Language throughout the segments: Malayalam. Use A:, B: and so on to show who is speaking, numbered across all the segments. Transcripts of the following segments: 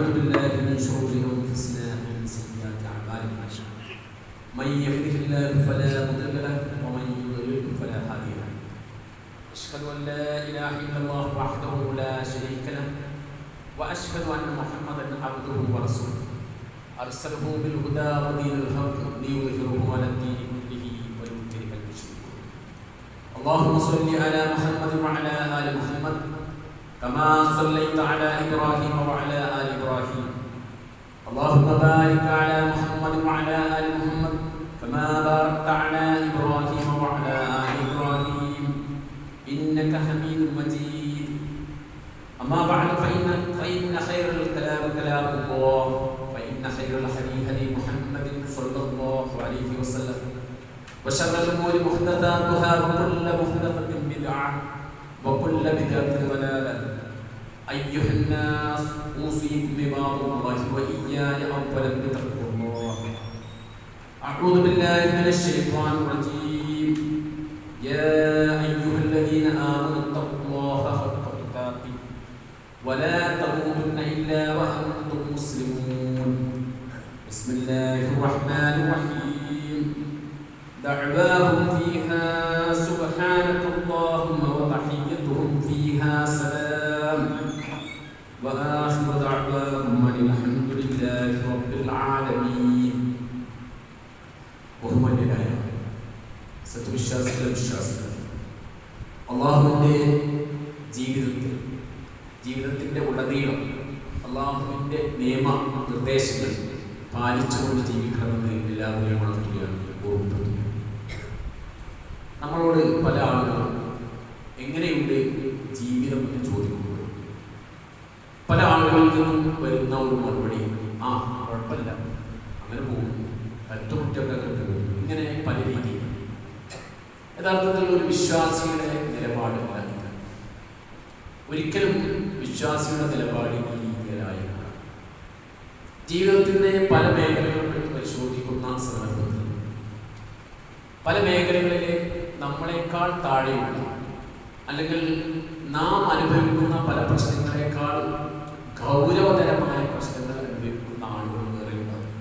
A: ونعوذ بالله من شرور أنفسنا ومن سيئات أعمالنا من يهده الله فلا مضل له ومن يضلل فلا هادي له أشهد أن لا إله إلا الله وحده لا شريك له وأشهد أن محمدا عبده ورسوله أرسله بالهدى ودين الحق ليظهره على الدين كله ولو كره المشركون اللهم صل على محمد وعلى آل محمد كما صليت على إبراهيم وعلى آل إبراهيم اللهم بارك على محمد وعلى آل محمد كما باركت على إبراهيم وعلى آل إبراهيم إنك حميد مجيد أما بعد فإن خير الكلام كلام الله وإن خير الحديث حديث محمد صلى الله عليه وسلم وشر الأمور محدثاتها وكل محدثة بدعة وكل بدعة ضلالة أيها الناس أوصيكم بعباد الله وإياي أولا بتقوى الله أعوذ بالله من الشيطان الرجيم يا أيها الذين آمنوا اتقوا الله حق تقاته ولا تموتن إلا وأنتم مسلمون بسم الله الرحمن الرحيم دعواهم فيها سبحانك اللهم وتحيتهم فيها سلام وآخر دعواهم أن الحمد لله رب العالمين ബഹുമാന്യരായ സത്യവിശ്വാസികളെ വിശ്വാസികൾ അള്ളാഹുവിൻ്റെ ജീവിതത്തിൻ്റെ ഉടനീളം അള്ളാഹുവിൻ്റെ നിയമ നിർദ്ദേശങ്ങൾ പാലിച്ചുകൊണ്ട് ജീവിക്കണമെന്ന് എല്ലാവരെയും വളർത്തുകയാണ് ഓർമ്മപ്പെടുത്തുക. നമ്മളോട് പല ആളുകളും എങ്ങനെയുണ്ട് ജീവിതം എന്ന് ചോദിക്കുമ്പോൾ പല ആളുകളിൽ നിന്നും വരുന്ന ഒരു മറുപടി കുഴപ്പമില്ല, അങ്ങനെ പോകും, തട്ടുമുറ്റൊക്കെ പോകും, ഇങ്ങനെ പല രീതിയിൽ. യഥാർത്ഥത്തിൽ ഒരു വിശ്വാസിയുടെ നിലപാടല്ല ഇത്. ഒരിക്കലും വിശ്വാസിയുടെ നിലപാട് ഈ രീതിയിലായ ജീവിതത്തിൻ്റെ പല മേഖലകളും പരിശോധിക്കുന്ന സന്ദർഭത്തിൽ പല മേഖലകളിലെ നമ്മളെക്കാൾ താഴെയുള്ള അല്ലെങ്കിൽ നാം അനുഭവിക്കുന്ന പല പ്രശ്നങ്ങളെക്കാൾ ഗൗരവതരമായ പ്രശ്നങ്ങൾ അനുഭവിക്കുന്ന ആളുകൾ വേറെയുണ്ടാകും.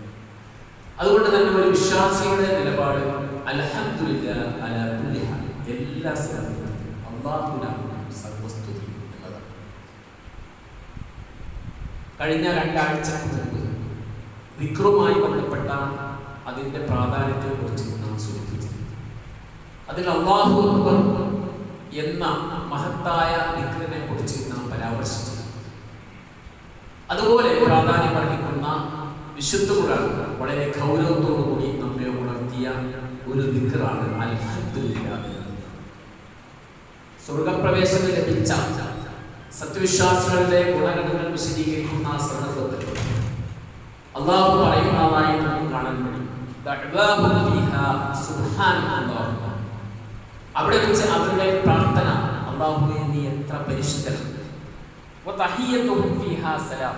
A: അതുകൊണ്ട് തന്നെ ഒരു വിശ്വാസിയുടെ നിലപാട് അൽഹംദുലില്ലാഹ് അലാ കുല്ലി ഹാൽ, എല്ലാ സ്ഥലത്തും അല്ലാഹുവിനാണ് സർവസ്തുതി എന്നതാണ്. കഴിഞ്ഞ 2 ആഴ്ചക്ക് മുമ്പ് ദിക്റുമായി ബന്ധപ്പെട്ട അതിൻ്റെ പ്രാധാന്യത്തെക്കുറിച്ച് നാം സൂചിപ്പിച്ചു. അതിൽ അല്ലാഹു അക്ബർ എന്ന മഹത്തായ ദിക്റിനെ കുറിച്ച് നാം പരാമർശിച്ചു. അതുപോലെ പ്രാധാന്യം അർഹിക്കുന്ന വിശുദ്ധ ഖുർആൻ വളരെ ഗൗരവത്തോടുകൂടി നമ്മെ ഉണർത്തിയ ഒരു ദിക്റാണ് അൽഹംദുലില്ലാഹ്. സ്വർഗപ്രവേശനം ലഭിച്ച സത്യവിശ്വാസികളുടെ ഗുണഗണങ്ങൾ വിശദീകരിക്കുന്ന സന്ദർഭത്തിൽ അല്ലാഹു പറയുന്നതായി നമുക്ക് കാണാൻ കഴിയും. ദഅവാഹും ഫീഹാ സുബ്ഹാനല്ലാഹ്. അവിടെ വെച്ച് അവരുടെ പ്രാർത്ഥന അല്ലാഹുവേ നീ എത്ര പരിശുദ്ധനാണ്. വതഹിയ്യതുഹും ഫീഹാ സലാം.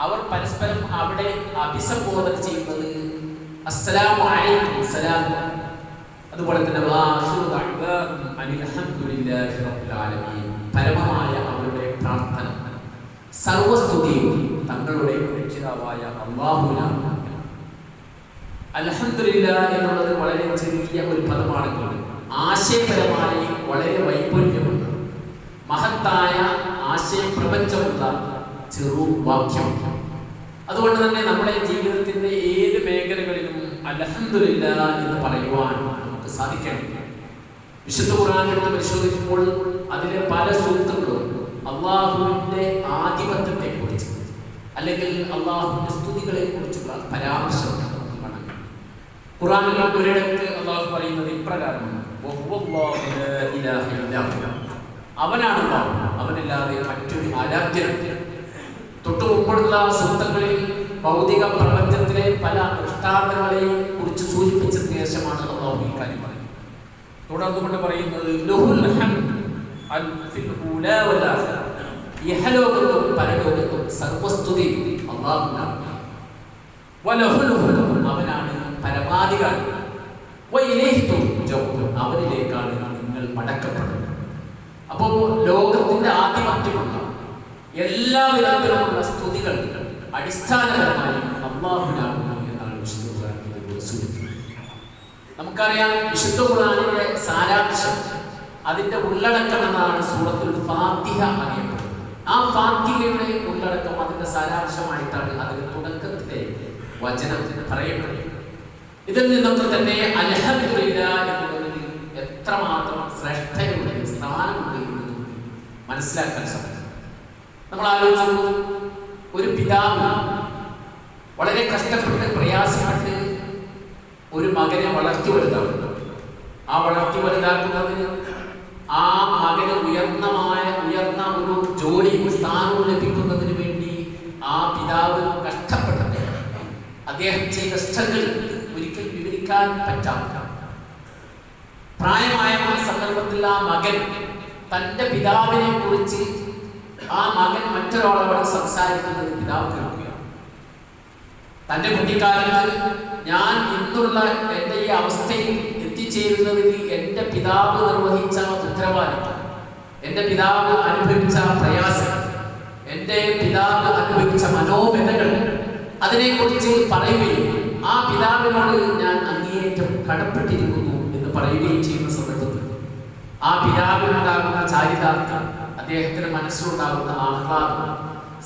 A: അവർ പരസ്പരം അവിടെ അഭിസംബോധന ചെയ്യുന്നത് അസ്സലാമു അലൈക്കും സലാം. അതുപോലെ തന്നെ വാഖിറു ദഅവാഹും അനിൽ ഹംദുലില്ലാഹി റബ്ബിൽ ആലമീൻ. പരമമായ അവരുടെ പ്രാർത്ഥന സർവസ്തുതിയും തങ്ങളുടെ രക്ഷിതാവായ അല്ലാഹുവിനാണ്. അൽഹംദുലില്ലാഹ് എന്നുള്ളത് വളരെ ചെറിയ ഒരു പദമാണെങ്കിലും ആശയപരമായി വളരെ വൈപുല്യമുള്ള മഹത്തായ ആശയപ്രപഞ്ചമുള്ള ചെറു വാക്യം. അതുകൊണ്ട് തന്നെ നമ്മുടെ ജീവിതത്തിന്റെ ഏത് മേഖലകളിലും അൽഹംദുലില്ലാഹ് എന്ന് പറയുവാൻ നമുക്ക് സാധിക്കണം. വിശുദ്ധ ഖുർആൻ എടുത്ത് പരിശോധിക്കുമ്പോൾ അതിലെ പല സൂക്തങ്ങളും അള്ളാഹുവിന്റെ ആധിപത്യത്തെ കുറിച്ച് അല്ലെങ്കിൽ അള്ളാഹുവിന്റെ സ്തുതികളെ കുറിച്ചുള്ള പരാമർശം നമുക്ക് കാണാം. ഖുർആനിൽ ഒരിടത്ത് അള്ളാഹു പറയുന്നത് ഇപ്രകാരമാണ്: അവനാണ് അല്ലാഹു, അവനല്ലാതെ മറ്റൊരു ആരാധ്യനുമില്ല. തൊട്ടു മുമ്പുള്ള സൂക്തങ്ങളിൽ ഭൗതിക പ്രപഞ്ചത്തിലെ പല ദൃഷ്ടാന്തങ്ങളെയും കുറിച്ച് സൂചിപ്പിച്ചതിന് ശേഷമാണ് അള്ളാഹു ഈ കാര്യം പറയുന്നത്. തുടർന്നുകൊണ്ട് പറയുന്നത് ഇഹലോകത്തും പരലോകത്തും സർവസ്തുതി അല്ലാഹുവിനാണ്. അവനാണ് പരമാധികാരി. അവനിലേക്കാണ് നിങ്ങൾ മടക്കപ്പെടുന്നത്. അപ്പോൾ ലോകത്തിന്റെ ആധിപത്യമുള്ള എല്ലാ വിധത്തിലുമുള്ള സ്തുതികൾ അടിസ്ഥാനപരമായി അല്ലാഹുവിനാകുന്നു എന്നാണ് വിശുദ്ധ ഖുർആനിൽ സൂചിപ്പിക്കുന്നത്. നമുക്കറിയാം വിശുദ്ധ ഖുർആനിന്റെ സാരാംശം, അതിന്റെ ഉള്ളടക്കം എന്നാണ് സൂറത്തുൽ ഫാത്തിഹ അറിയപ്പെടുന്നത്. ആ ഫാത്തിഹയുടെ ഉള്ളടക്കം, അതിന്റെ സാരാംശമായിട്ടാണ് അതിന്റെ തുടക്കത്തിലെ വചനം പറയപ്പെടുന്നത്. ഇതിൽ നിന്നൊക്കെ തന്നെ അൽഹംദുലില്ലാഹ് എന്നുള്ളതിൽ എത്രമാത്രം ശ്രേഷ്ഠതയുണ്ട്, സ്ഥാനമുണ്ട് എന്ന് മനസ്സിലാക്കാൻ സാധിക്കും. നമ്മൾ ആലോചിച്ചു, ഒരു പിതാവ് വളരെ കഷ്ടപ്പെട്ട് പ്രയാസപ്പെട്ട് ഒരു മകനെ വളർത്തി വലുതാക്കുന്നു. ആ വളർത്തി വലുതാക്കുന്നതിന് ആ മകന് ഉയർന്ന ഒരു ജോലിയും സ്ഥാനവും ലഭിക്കുന്നതിന് വേണ്ടി ആ പിതാവ് കഷ്ടപ്പെട്ടിട്ട് അദ്ദേഹം ചെയ്ത സ്ട്രഗിൾ ഒരിക്കലും വിവരിക്കാൻ പറ്റാത്ത പ്രായമായ സന്ദർഭത്തിൽ ആ മകൻ തൻ്റെ പിതാവിനെ കുറിച്ച് ആ മകൻ മറ്റൊരാളോട് സംസാരിക്കുന്നത് പിതാവ് കേൾക്കുകയാണ്. തൻ്റെ കുട്ടിക്കാലത്ത് ഞാൻ ഇന്നുള്ള എൻ്റെ ഈ അവസ്ഥയിൽ എത്തിച്ചേരുന്നതിന് എൻ്റെ പിതാവ് നിർവഹിച്ച ഉത്തരവാദിത്വം, എൻ്റെ പിതാവ് അനുഭവിച്ച പ്രയാസം, എൻ്റെ പിതാവ് അനുഭവിച്ച മനോവേദനകൾ, അതിനെക്കുറിച്ച് പറയുകയും ആ പിതാവിനോട് ഞാൻ അങ്ങേയറ്റം കടപ്പെട്ടിരിക്കുന്നു എന്ന് പറയുകയും ചെയ്യുന്ന സന്ദർഭത്തിൽ ആ പിതാവിനുണ്ടാകുന്ന ചാരിതാർത്ഥ്യം, അദ്ദേഹത്തിന്റെ മനസ്സിലുണ്ടാകുന്ന ആഹ്ലാദം,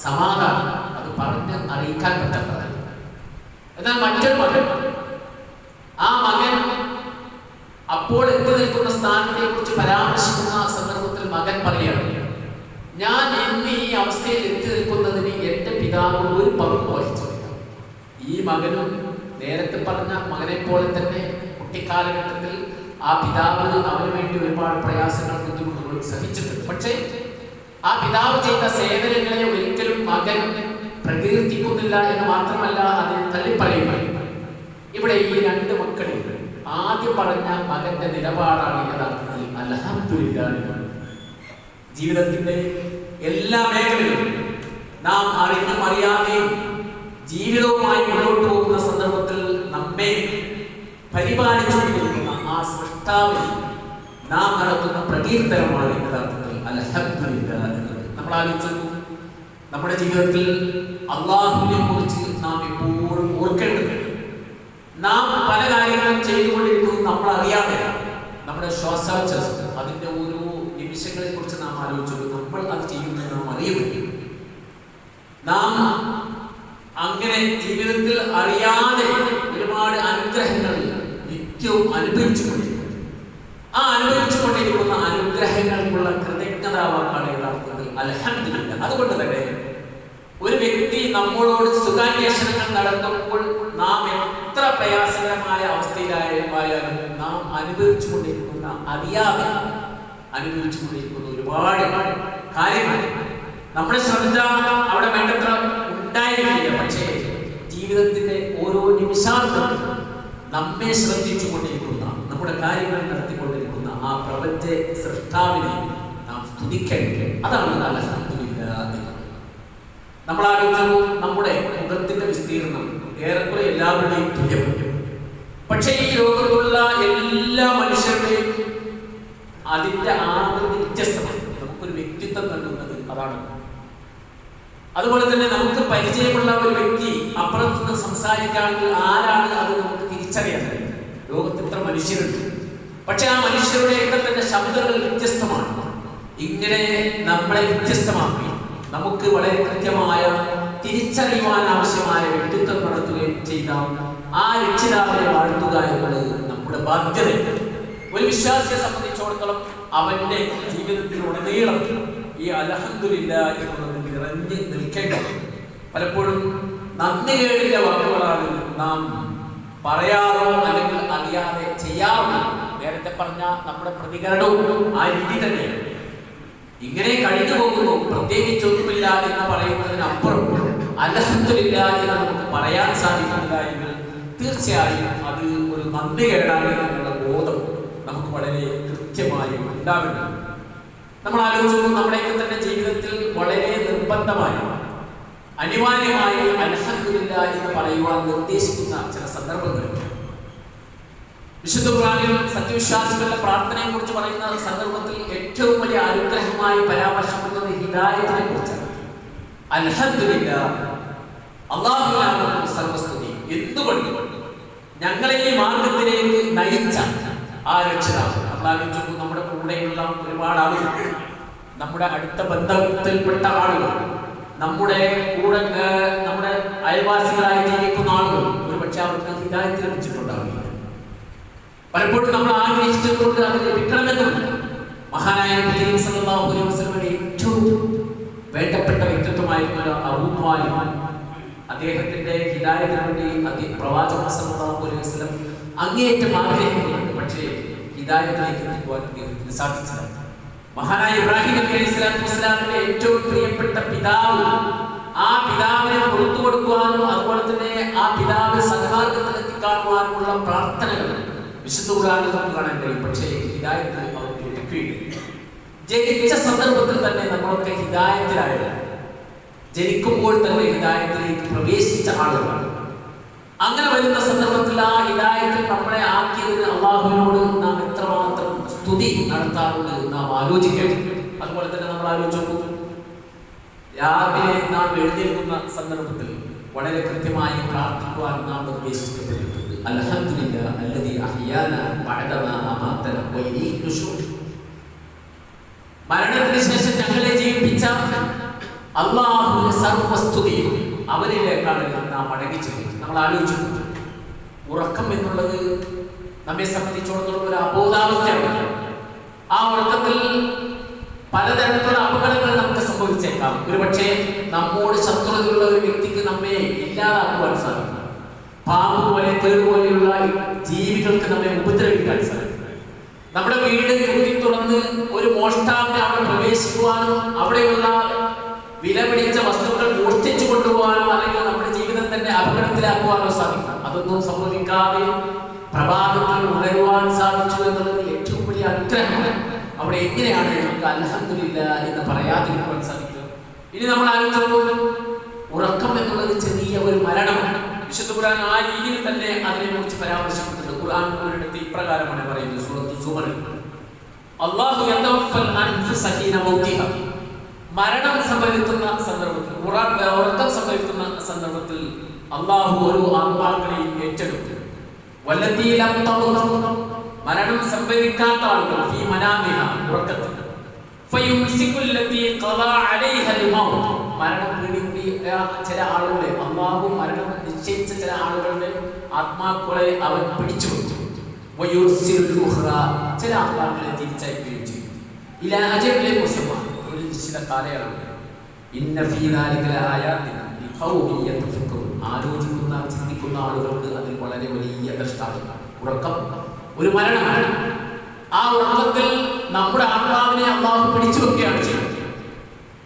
A: സമാധാനം, അത് പറഞ്ഞ് അറിയിക്കാൻ പറ്റാത്തതായി. എന്നാൽ മറ്റൊരു മകൻ, ആ മകൻ അപ്പോൾ എത്തി നിൽക്കുന്ന സ്ഥാനത്തെ കുറിച്ച് പരാമർശിക്കുന്ന സന്ദർഭത്തിൽ മകൻ പറയുകയാണ്, ഞാൻ ഇന്ന് ഈ അവസ്ഥയിൽ എത്തി നിൽക്കുന്നതിന് എൻ്റെ പിതാവ് ഒരു പങ്ക് വഹിച്ചില്ല. ഈ മകനും നേരത്തെ പറഞ്ഞ മകനെ പോലെ തന്നെ കുട്ടിക്കാലഘട്ടത്തിൽ ആ പിതാവ് അവന് വേണ്ടി ഒരുപാട് പ്രയാസങ്ങൾ, ബുദ്ധിമുട്ടുകൾ സഹിച്ചിട്ടുണ്ട്. പക്ഷേ ആ പിതാവ് ചെയ്ത സേവനങ്ങളെ ഒരിക്കലും മകൻ പ്രകീർത്തിക്കുന്നില്ല എന്ന് മാത്രമല്ല, അതിനെ തള്ളിപ്പറയുകയാണ്. ഇവിടെ ഈ രണ്ട് മക്കളിൽ ആദ്യം പറഞ്ഞ മകന്റെ നിലപാടാണ് യഥാർത്ഥത്തിൽ അൽഹംദുലില്ലാഹ്. ജീവിതത്തിന്റെ എല്ലാ മേഖലയിലും നാം അറിഞ്ഞും അറിയാതെയും ജീവിതവുമായി മുന്നോട്ട് പോകുന്ന സന്ദർഭത്തിൽ നമ്മെ പരിപാലിച്ചുകൊണ്ടിരിക്കുന്ന ആ സൃഷ്ടാവിൽ നാം നടത്തുന്ന പ്രകീർത്തനമാണ് യഥാർത്ഥത്തിൽ അൽഹംദുലില്ലാഹ് എന്നത്. നമ്മൾ ആലോചിച്ചു, നമ്മുടെ ജീവിതത്തിൽ അല്ലാഹുവിനെ കുറിച്ച് നാം എപ്പോഴും ഓർക്കേണ്ടതുണ്ട്. നാം പല കാര്യങ്ങളും ചെയ്തുകൊണ്ടിരിക്കുന്നത് നമ്മൾ അറിയാതെ. നമ്മുടെ ശ്വാസോച്ഛ്വാസം, അതിൻ്റെ ഓരോ നിമിഷങ്ങളെ കുറിച്ച് നാം ആലോചിച്ചു, നമ്മൾ അത് ചെയ്യുന്നത് നാം അറിയുന്നില്ല. നാം അങ്ങനെ ജീവിതത്തിൽ അറിയാതെ ഒരുപാട് അനുഗ്രഹങ്ങൾ നിത്യവും അനുഭവിച്ചുകൊണ്ടിരിക്കുന്നു. ആ അനുഭവിച്ചുകൊണ്ടിരിക്കുന്ന അനുഗ്രഹങ്ങൾക്കുള്ള കൃതജ്ഞതാവാക്കാണ് യഥാർത്ഥത്തിൽ അൽഹംദുലില്ലാഹ്. അതുകൊണ്ട് തന്നെ ഒരു വ്യക്തി നമ്മളോട് സുഖാന്വേഷണങ്ങൾ നടത്തുമ്പോൾ നാം എത്ര പ്രയാസകരമായ അവസ്ഥയിലായാലും നാം അനുഭവിച്ചുകൊണ്ടിരിക്കുന്ന, അറിയാതെ അനുഭവിച്ചുകൊണ്ടിരിക്കുന്ന ഒരുപാട് കാര്യങ്ങൾ നമ്മുടെ ശ്രദ്ധ അവിടെ വേണ്ടത്ര ഉണ്ടായിരുന്നില്ല. പക്ഷേ ജീവിതത്തിന്റെ ഓരോ നിമിഷാർത്ഥം നമ്മെ ശ്രദ്ധിച്ചുകൊണ്ടിരിക്കുന്ന, നമ്മുടെ കാര്യങ്ങൾ നടത്തിക്കൊണ്ടിരിക്കുന്ന ആ പ്രപഞ്ച സൃഷ്ടാവിനെ നാം സ്തുതിക്കേണ്ടത്. അതാണ് അൽഹംദുലില്ലാഹ്. നമ്മൾ ആലോചിച്ചു, നമ്മുടെ മുഖത്തിന്റെ വിസ്തീർണം ഏറെക്കുറെ എല്ലാവരുടെയും തുല്യമാണ്. പക്ഷേ ഈ ലോകത്തുള്ള എല്ലാ മനുഷ്യരുടെയും അതിന്റെ ആകൃതി വ്യത്യസ്തമാണ്. നമുക്കൊരു വ്യക്തിത്വം നൽകുന്നത് അതാണ്. അതുപോലെ തന്നെ നമുക്ക് പരിചയമുള്ള ഒരു വ്യക്തി അപ്പുറത്ത് നിന്ന് സംസാരിക്കുകയാണെങ്കിൽ ആരാണ് അത് നമുക്ക് തിരിച്ചറിയാൻ കഴിയും. ലോകത്ത് ഇത്ര മനുഷ്യരുണ്ട്, പക്ഷെ ആ മനുഷ്യരുടെയൊക്കെ തന്നെ ശബ്ദങ്ങൾ വ്യത്യസ്തമാണ്. ഇങ്ങനെ നമ്മളെ വ്യത്യസ്തമാക്കി നമുക്ക് വളരെ കൃത്യമായ തിരിച്ചറിയുവാൻ ആവശ്യമായ വ്യക്തിത്വം നടത്തുകയും ചെയ്ത ആ രക്ഷിതാവിനെ വാഴ്ത്തുക എന്നുള്ളത് നമ്മുടെ ബാധ്യത. ഒരു വിശ്വാസിയെ സംബന്ധിച്ചിടത്തോളം അവന്റെ ജീവിതത്തിൽ ഉടനീളം ഈ അൽഹംദുലില്ലാഹ് എന്നുള്ളത് നിറഞ്ഞു നിൽക്കേണ്ടത്. പലപ്പോഴും നന്ദികേടിന്റെ വാക്കുകളാണ് നാം പറയാറോ അല്ലെങ്കിൽ അറിയാതെ ചെയ്യാറോ. നേരത്തെ പറഞ്ഞ നമ്മുടെ പ്രതികരണവും ആ രീതി തന്നെയാണ്. ഇങ്ങനെ കഴിഞ്ഞു പോകുന്നു, പ്രത്യേകിച്ചൊന്നുമില്ല എന്ന് പറയുന്നതിനപ്പുറം അൽഹംദുലില്ലാഹ് എന്ന് നമുക്ക് പറയാൻ സാധിക്കുന്നില്ല എങ്കിൽ തീർച്ചയായും അത് ഒരു നന്ദികേടാണ് എന്നുള്ള ബോധം നമുക്ക് വളരെ കൃത്യമായി ഉണ്ടാവേണ്ടത്. നമ്മൾ ആലോചിക്കുമ്പോൾ നമ്മുടെയൊക്കെ തന്നെ ജീവിതത്തിൽ വളരെ നിർബന്ധമായി, അനിവാര്യമായി അൽഹംദുലില്ലാഹ് എന്ന് പറയുവാൻ നിർദ്ദേശിക്കുന്ന ചില സന്ദർഭങ്ങളുണ്ട്. വിശുദ്ധ ഖുർആനിൽ സത്യവിശ്വാസികളുടെ പ്രാർത്ഥനയെ കുറിച്ച് പറയുന്ന സന്ദർഭത്തിൽ ഏറ്റവും വലിയ അനുഗ്രഹമായി പരാമർശിക്കുന്നത് ഹിദായത്തിനെ കുറിച്ചാണ്. അൽഹംദുലില്ലാഹ്, അല്ലാഹുവിനാണ് സർവസ്തുതി. എന്തുകൊണ്ട്? ഞങ്ങളെ ഈ മാർഗത്തിലേക്ക് നയിച്ച ആ രക്ഷിതാവ്. അള്ളാഹു നമ്മുടെ കൂടെയുള്ള ഒരുപാട് ആളുകൾ, നമ്മുടെ അടുത്ത ബന്ധത്തിൽപ്പെട്ട ആളുകൾ, നമ്മുടെ കൂടെ നമ്മുടെ അയൽവാസികളായി ജീവിക്കുന്ന ആളുകൾ ഒരുപക്ഷെ അവർക്ക് ഹിദായത്ത് ലഭിച്ചിട്ടുണ്ടാവില്ല. പലപ്പോഴും നമ്മൾ ആഗ്രഹിച്ചതുകൊണ്ട് അത് ലഭിക്കണമെന്നുമില്ല. മഹാനായ നബി സല്ലല്ലാഹു അലൈഹി വസല്ലമയുടെ ഏറ്റവും വേണ്ടപ്പെട്ട വ്യക്തിത്വമായിരുന്ന അബൂ ത്വാലിബ്, അദ്ദേഹത്തിന്റെ ഹിദായത്തിന് വേണ്ടി പ്രവാചകൻ സല്ലല്ലാഹു അലൈഹി വസല്ലം അങ്ങേയറ്റം ആഗ്രഹിക്കുന്നുണ്ട്. പക്ഷേ ഹിദായത്തിലേക്ക് എത്തിക്കുവാൻ അദ്ദേഹത്തിന് സാധിച്ചില്ല. മഹാനായ ഇബ്രാഹിം നബി അലൈഹി സ്വലാത്തു വസ്സലാമിന്റെ ഏറ്റവും പ്രിയപ്പെട്ട പിതാവ്, ആ പിതാവിനെ പുറത്തു കൊടുക്കുവാനും അതുപോലെ തന്നെ ആ പിതാവ് സന്മാർഗത്തിലെത്തി കാണുവാനുമുള്ള പ്രാർത്ഥനകൾ വിശുദ്ധ ഖുർആനിൽ നമുക്ക് കാണാൻ കഴിയും. പക്ഷേ ഹിദായത്ത് അവർക്ക് ലഭിക്കുകയില്ല. ജനിച്ച സന്ദർഭത്തിൽ തന്നെ നമ്മളൊക്കെ ഹിദായത്തിലായവരാണ്. ജനിക്കുമ്പോൾ തന്നെ ഹിദായത്തിലേക്ക് പ്രവേശിച്ച ആളുകളാണ്. അങ്ങനെ വരുന്ന സന്ദർഭത്തിൽ ആ ഹിദായത്തിൽ നമ്മളെ ആക്കിയതിന് അള്ളാഹുവിനോട് നാം എത്രമാത്രം സ്തുതി നടത്താറുണ്ട് നാം ആലോചിക്കണം. അതുപോലെ തന്നെ നമ്മൾ ആലോചിച്ചു, രാവിലെ നാം എഴുന്നേൽക്കുന്ന സന്ദർഭത്തിൽ വളരെ കൃത്യമായി പ്രാർത്ഥിക്കുവാൻ നാം നിർദ്ദേശിക്കപ്പെട്ടിട്ടുണ്ട്. അൽഹംദുലില്ലാഹി അല്ലദീ അഹ്യാനാ ബഅദമാ അമാതനാ വഇലൈഹി നുശൂർ. മരണത്തിന് ശേഷം ഞങ്ങളെ ജീവിപ്പിച്ച അല്ലാഹുവിന്റെ സർവസ്തുതി, അവരിലേക്കാണ് നാം മടങ്ങിച്ചെല്ലുന്നത്. നമ്മൾ ആലോചിച്ചു, ഉറക്കം എന്നുള്ളത് നമ്മെ സംബന്ധിച്ചിടത്തോളം ഒരു അബോധാവസ്ഥയാണ്. ആ ഉറക്കത്തിൽ പലതരത്തിലുള്ള അപകടങ്ങൾ നമുക്ക് സംഭവിച്ചേക്കാം. ഒരുപക്ഷെ നമ്മോട് ശത്രുതയുള്ള ഒരു വ്യക്തിക്ക് നമ്മെ ഇല്ലാതാക്കുവാൻ സാധിക്കും. പാമ്പ് പോലെ, തേട് പോലെയുള്ള ജീവികൾക്ക് നമ്മെ ഉപദ്രവിക്കാൻ സാധിക്കും. നമ്മുടെ വീട് കുത്തി തുറന്ന് ഒരു മോഷ്ടാവിനെ അവിടെ പ്രവേശിക്കുവാനും അവിടെയുള്ള വിലപിടിച്ച വസ്തുക്കൾ മോഷ്ടിച്ചു കൊണ്ടുപോകാനോ അല്ലെങ്കിൽ നമ്മുടെ ജീവിതം തന്നെ അപകടത്തിലാക്കുവാനോ സാധിക്കും. അതൊന്നും സംഭവിക്കാതെ പ്രഭാതത്തിൽ ഉണരുവാൻ സാധിച്ചു എന്നുള്ളത് ഏറ്റവും വലിയ അനുഗ്രഹമാണ്. അവിടെ എങ്ങനെയാണ് നമുക്ക് അൽഹംദുലില്ലാഹ് എന്ന് പറയാതിരിക്കുവാൻ സാധിക്കുക? ഇനി നമ്മൾ ആലോചിച്ചപ്പോൾ ഉറക്കം എന്നുള്ളത് ചെറിയ ഒരു മരണമാണ്. വിശുദ്ധ ഖുർആൻ ആ രീതിയിൽ തന്നെ അതിനെ കുറിച്ച് പരാമർശിക്കുന്നുണ്ട്. ഖുർആൻ ഒരിടത്ത് ഇപ്രകാരമാണ് പറയുന്നത്, സൂറത്തുൽ സുമറിൽ, അല്ലാഹു യതവഫൽ അൻഫുസ ഹീന മൗതിഹാ. മരണം സംഭവിക്കുന്ന സന്ദർഭത്തിൽ, ഉറക്കം സംഭവിക്കുന്ന സന്ദർഭത്തിൽ അല്ലാഹു ഓരോ ആത്മാക്കളെയും ഏറ്റെടുക്കും. വല്ലതീ ലം തമുത്, മരണം സംഭവിക്കാത്ത ആളുകൾ, ഫീ മനാമിഹാ, ഉറക്കത്തിൽ, ഫയുംസികുൽ ലതീ ഖദാ അലൈഹൽ മൗത്, മരണം പിടികൂടിയ ചില ആളുകളെ, അല്ലാഹു മരണം നിശ്ചയിച്ച ചില ആളുകളുടെ ആത്മാക്കളെ അവൻ പിടിച്ചു വെക്കും. വയുർസിലുൽ ഉഖ്റാ, ചില ആത്മാക്കളെ തിരിച്ചയക്കുകയും ചെയ്യും. ഇലാ അജലിൻ മുസമ്മാ, ഒരു നിശ്ചിത കാലയളവ്. ഇന്ന ഫീ ദാലിക ലആയാതിൻ ലിഖൗമി യതഫക്കറൂൻ, ആലോചിക്കുന്ന ചിന്തിക്കുന്ന ആളുകൾക്ക് അതിൽ വളരെ വലിയ ദൃഷ്ടാന്തമാണ്. ഉറക്കം ഒരു മരണമാണ്. ആ ഉറക്കത്തിൽ നമ്മുടെ ആത്മാവിനെ അള്ളാഹു പിടിച്ചു വെക്കുകയാണ് ചെയ്യുന്നത്.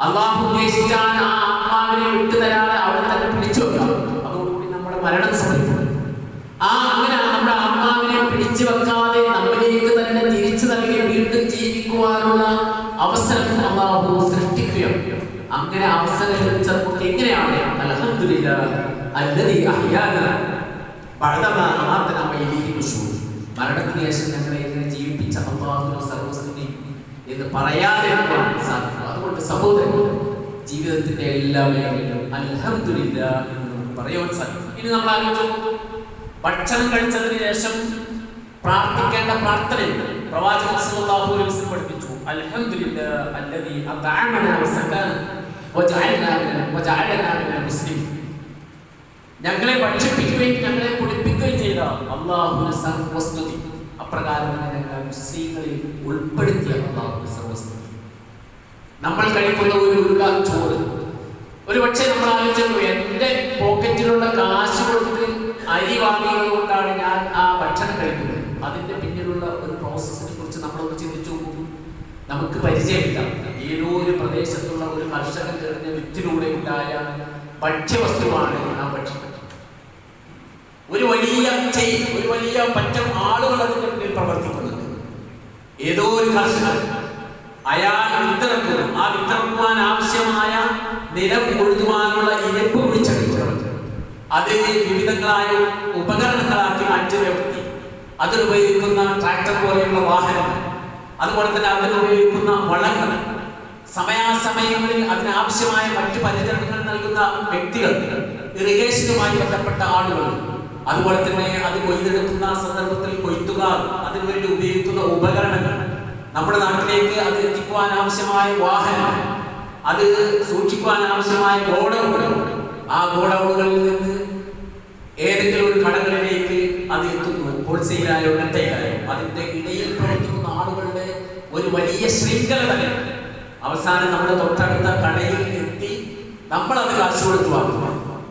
A: അള്ളാഹു ഉദ്ദേശിച്ചാൽ ആ ആത്മാവിനെ വിട്ടുതരാതെ അവിടെ തന്നെ പിടിച്ചു വെക്കാം. അതോടുകൂടി നമ്മുടെ മരണം സംഭവിക്കും. അങ്ങനെ നമ്മുടെ ആത്മാവിനെ പിടിച്ചു വെക്കാതെ നമ്മിലേക്ക് തന്നെ തിരിച്ചു നൽകി വീണ്ടും ജീവിക്കുവാനുള്ള അവസരം അള്ളാഹു സൃഷ്ടിക്കുകയാണ്. അങ്ങനെ അവസരം ലഭിച്ചപ്പോൾ എങ്ങനെയാണ്? അൽഹംദുലില്ലാഹി അല്ലദീ അഹ്യാനാ ബഅദമാ അമാതനാ വഇലൈഹി നുശൂർ. മരണത്തിന് ശേഷം ഞങ്ങളെ എങ്ങനെ ജീവിപ്പിച്ച അല്ലാഹുവിന്റെ സർവസ്തുതി എന്ന് പറയാതെ സാധിക്കും. അതുകൊണ്ട് സഹോദരൻ, ജീവിതത്തിന്റെ എല്ലാ മേഖലയിലും അൽഹംദുലില്ലാഹ് എന്ന് നമുക്ക് പറയാൻ സാധിക്കും. ഇനി നമ്മൾ ആലോചിച്ചു, ഭക്ഷണം കഴിച്ചതിന് ശേഷം പ്രാർത്ഥിക്കേണ്ട പ്രാർത്ഥനയുണ്ട്. പ്രവാചകൻ സല്ലല്ലാഹു അലൈഹി വസല്ലം പഠിപ്പിച്ചു, അൽഹംദുലില്ലാഹി അല്ലദീ അത്അമനാ വസഖാന വജഅലനാ മിനൽ മുസ്ലിമീൻ. ഞങ്ങളെ ഭക്ഷിപ്പിക്കുകയും ഞങ്ങളെ കുടിപ്പിക്കുകയും ചെയ്ത അല്ലാഹുവിന് സർവസ്തുതി. അപ്രകാരം ഞങ്ങളെ മുസ്ലിങ്ങളിൽ ഉൾപ്പെടുത്തിയ അല്ലാഹുവിന് സർവസ്തുതി. നമ്മൾ കഴിക്കുന്ന ഒരു ഉരുള ചോറ്, ഒരു പക്ഷേ നമ്മൾ ആലോചിച്ചു, എൻ്റെ പോക്കറ്റിലുള്ള കാശ് കൊടുത്ത് അരി വാങ്ങിയത് കൊണ്ടാണ് ഞാൻ ആ ഭക്ഷണം കഴിക്കുന്നത്. അതിൻ്റെ പിന്നിലുള്ള ഒരു പ്രോസസ്സിനെ കുറിച്ച് നമ്മളൊന്ന് ചിന്തിച്ചു നോക്കും. നമുക്ക് പരിചയമില്ല. ഏതോ ഒരു പ്രദേശത്തുള്ള ഒരു കർഷകൻ എറിഞ്ഞ വിത്തിലൂടെ ഉണ്ടായ ഭക്ഷ്യവസ്തുവാണ് ആ ഭക്ഷണം. ഒരു വലിയ പറ്റം ആളുകൾ അതിൻ്റെ പിന്നിൽ പ്രവർത്തിക്കുന്നുണ്ട്. ഏതോ ഒരു കർഷകൻ അയാൾ വിത്തിറക്കുന്നു. ആ വിത്തിറക്കുവാൻ ആവശ്യമായ നിലം ഉഴുതുവാനുള്ള ഇരപ്പ് പിടിച്ചെടുക്കുന്നത്, അത് വിവിധങ്ങളായ ഉപകരണങ്ങളാക്കി മാറ്റുന്ന വ്യക്തി, അതിനുപയോഗിക്കുന്ന ട്രാക്ടർ പോലെയുള്ള വാഹനം, അതുപോലെ തന്നെ അതിനുപയോഗിക്കുന്ന വളങ്ങൾ, സമയാസമയങ്ങളിൽ അതിനാവശ്യമായ മറ്റു പരിചരണങ്ങൾ നൽകുന്ന വ്യക്തികൾ, ഇറിഗേഷനുമായി ബന്ധപ്പെട്ട ആളുകൾ, അതുപോലെ തന്നെ അത് കൊയ്തെടുക്കുന്ന സന്ദർഭത്തിൽ കൊയ്ത്തുകാർ, അതിനുവേണ്ടി ഉപയോഗിക്കുന്ന ഉപകരണങ്ങൾ, നമ്മുടെ നാട്ടിലേക്ക് അത് എത്തിക്കുവാൻ ആവശ്യമായ വാഹനം, അത് സൂക്ഷിക്കുവാൻ ആവശ്യമായ ഗോഡൗണുകൾ, ആ ഗോഡൗണുകളിൽ നിന്ന് ഏതെങ്കിലും ഒരു കടകളിലേക്ക് അത് എത്തുന്നു, ഹോൾസെയിലായോ റീറ്റെയിലായോ. അതിന്റെ ഇടയിൽ പ്രവർത്തിക്കുന്ന ആളുകളുടെ ഒരു വലിയ ശൃംഖല തന്നെ അവസാനം നമ്മുടെ തൊട്ടടുത്ത കടയിൽ എത്തി നമ്മളത് കാശ് കൊടുത്തു വാങ്ങുക.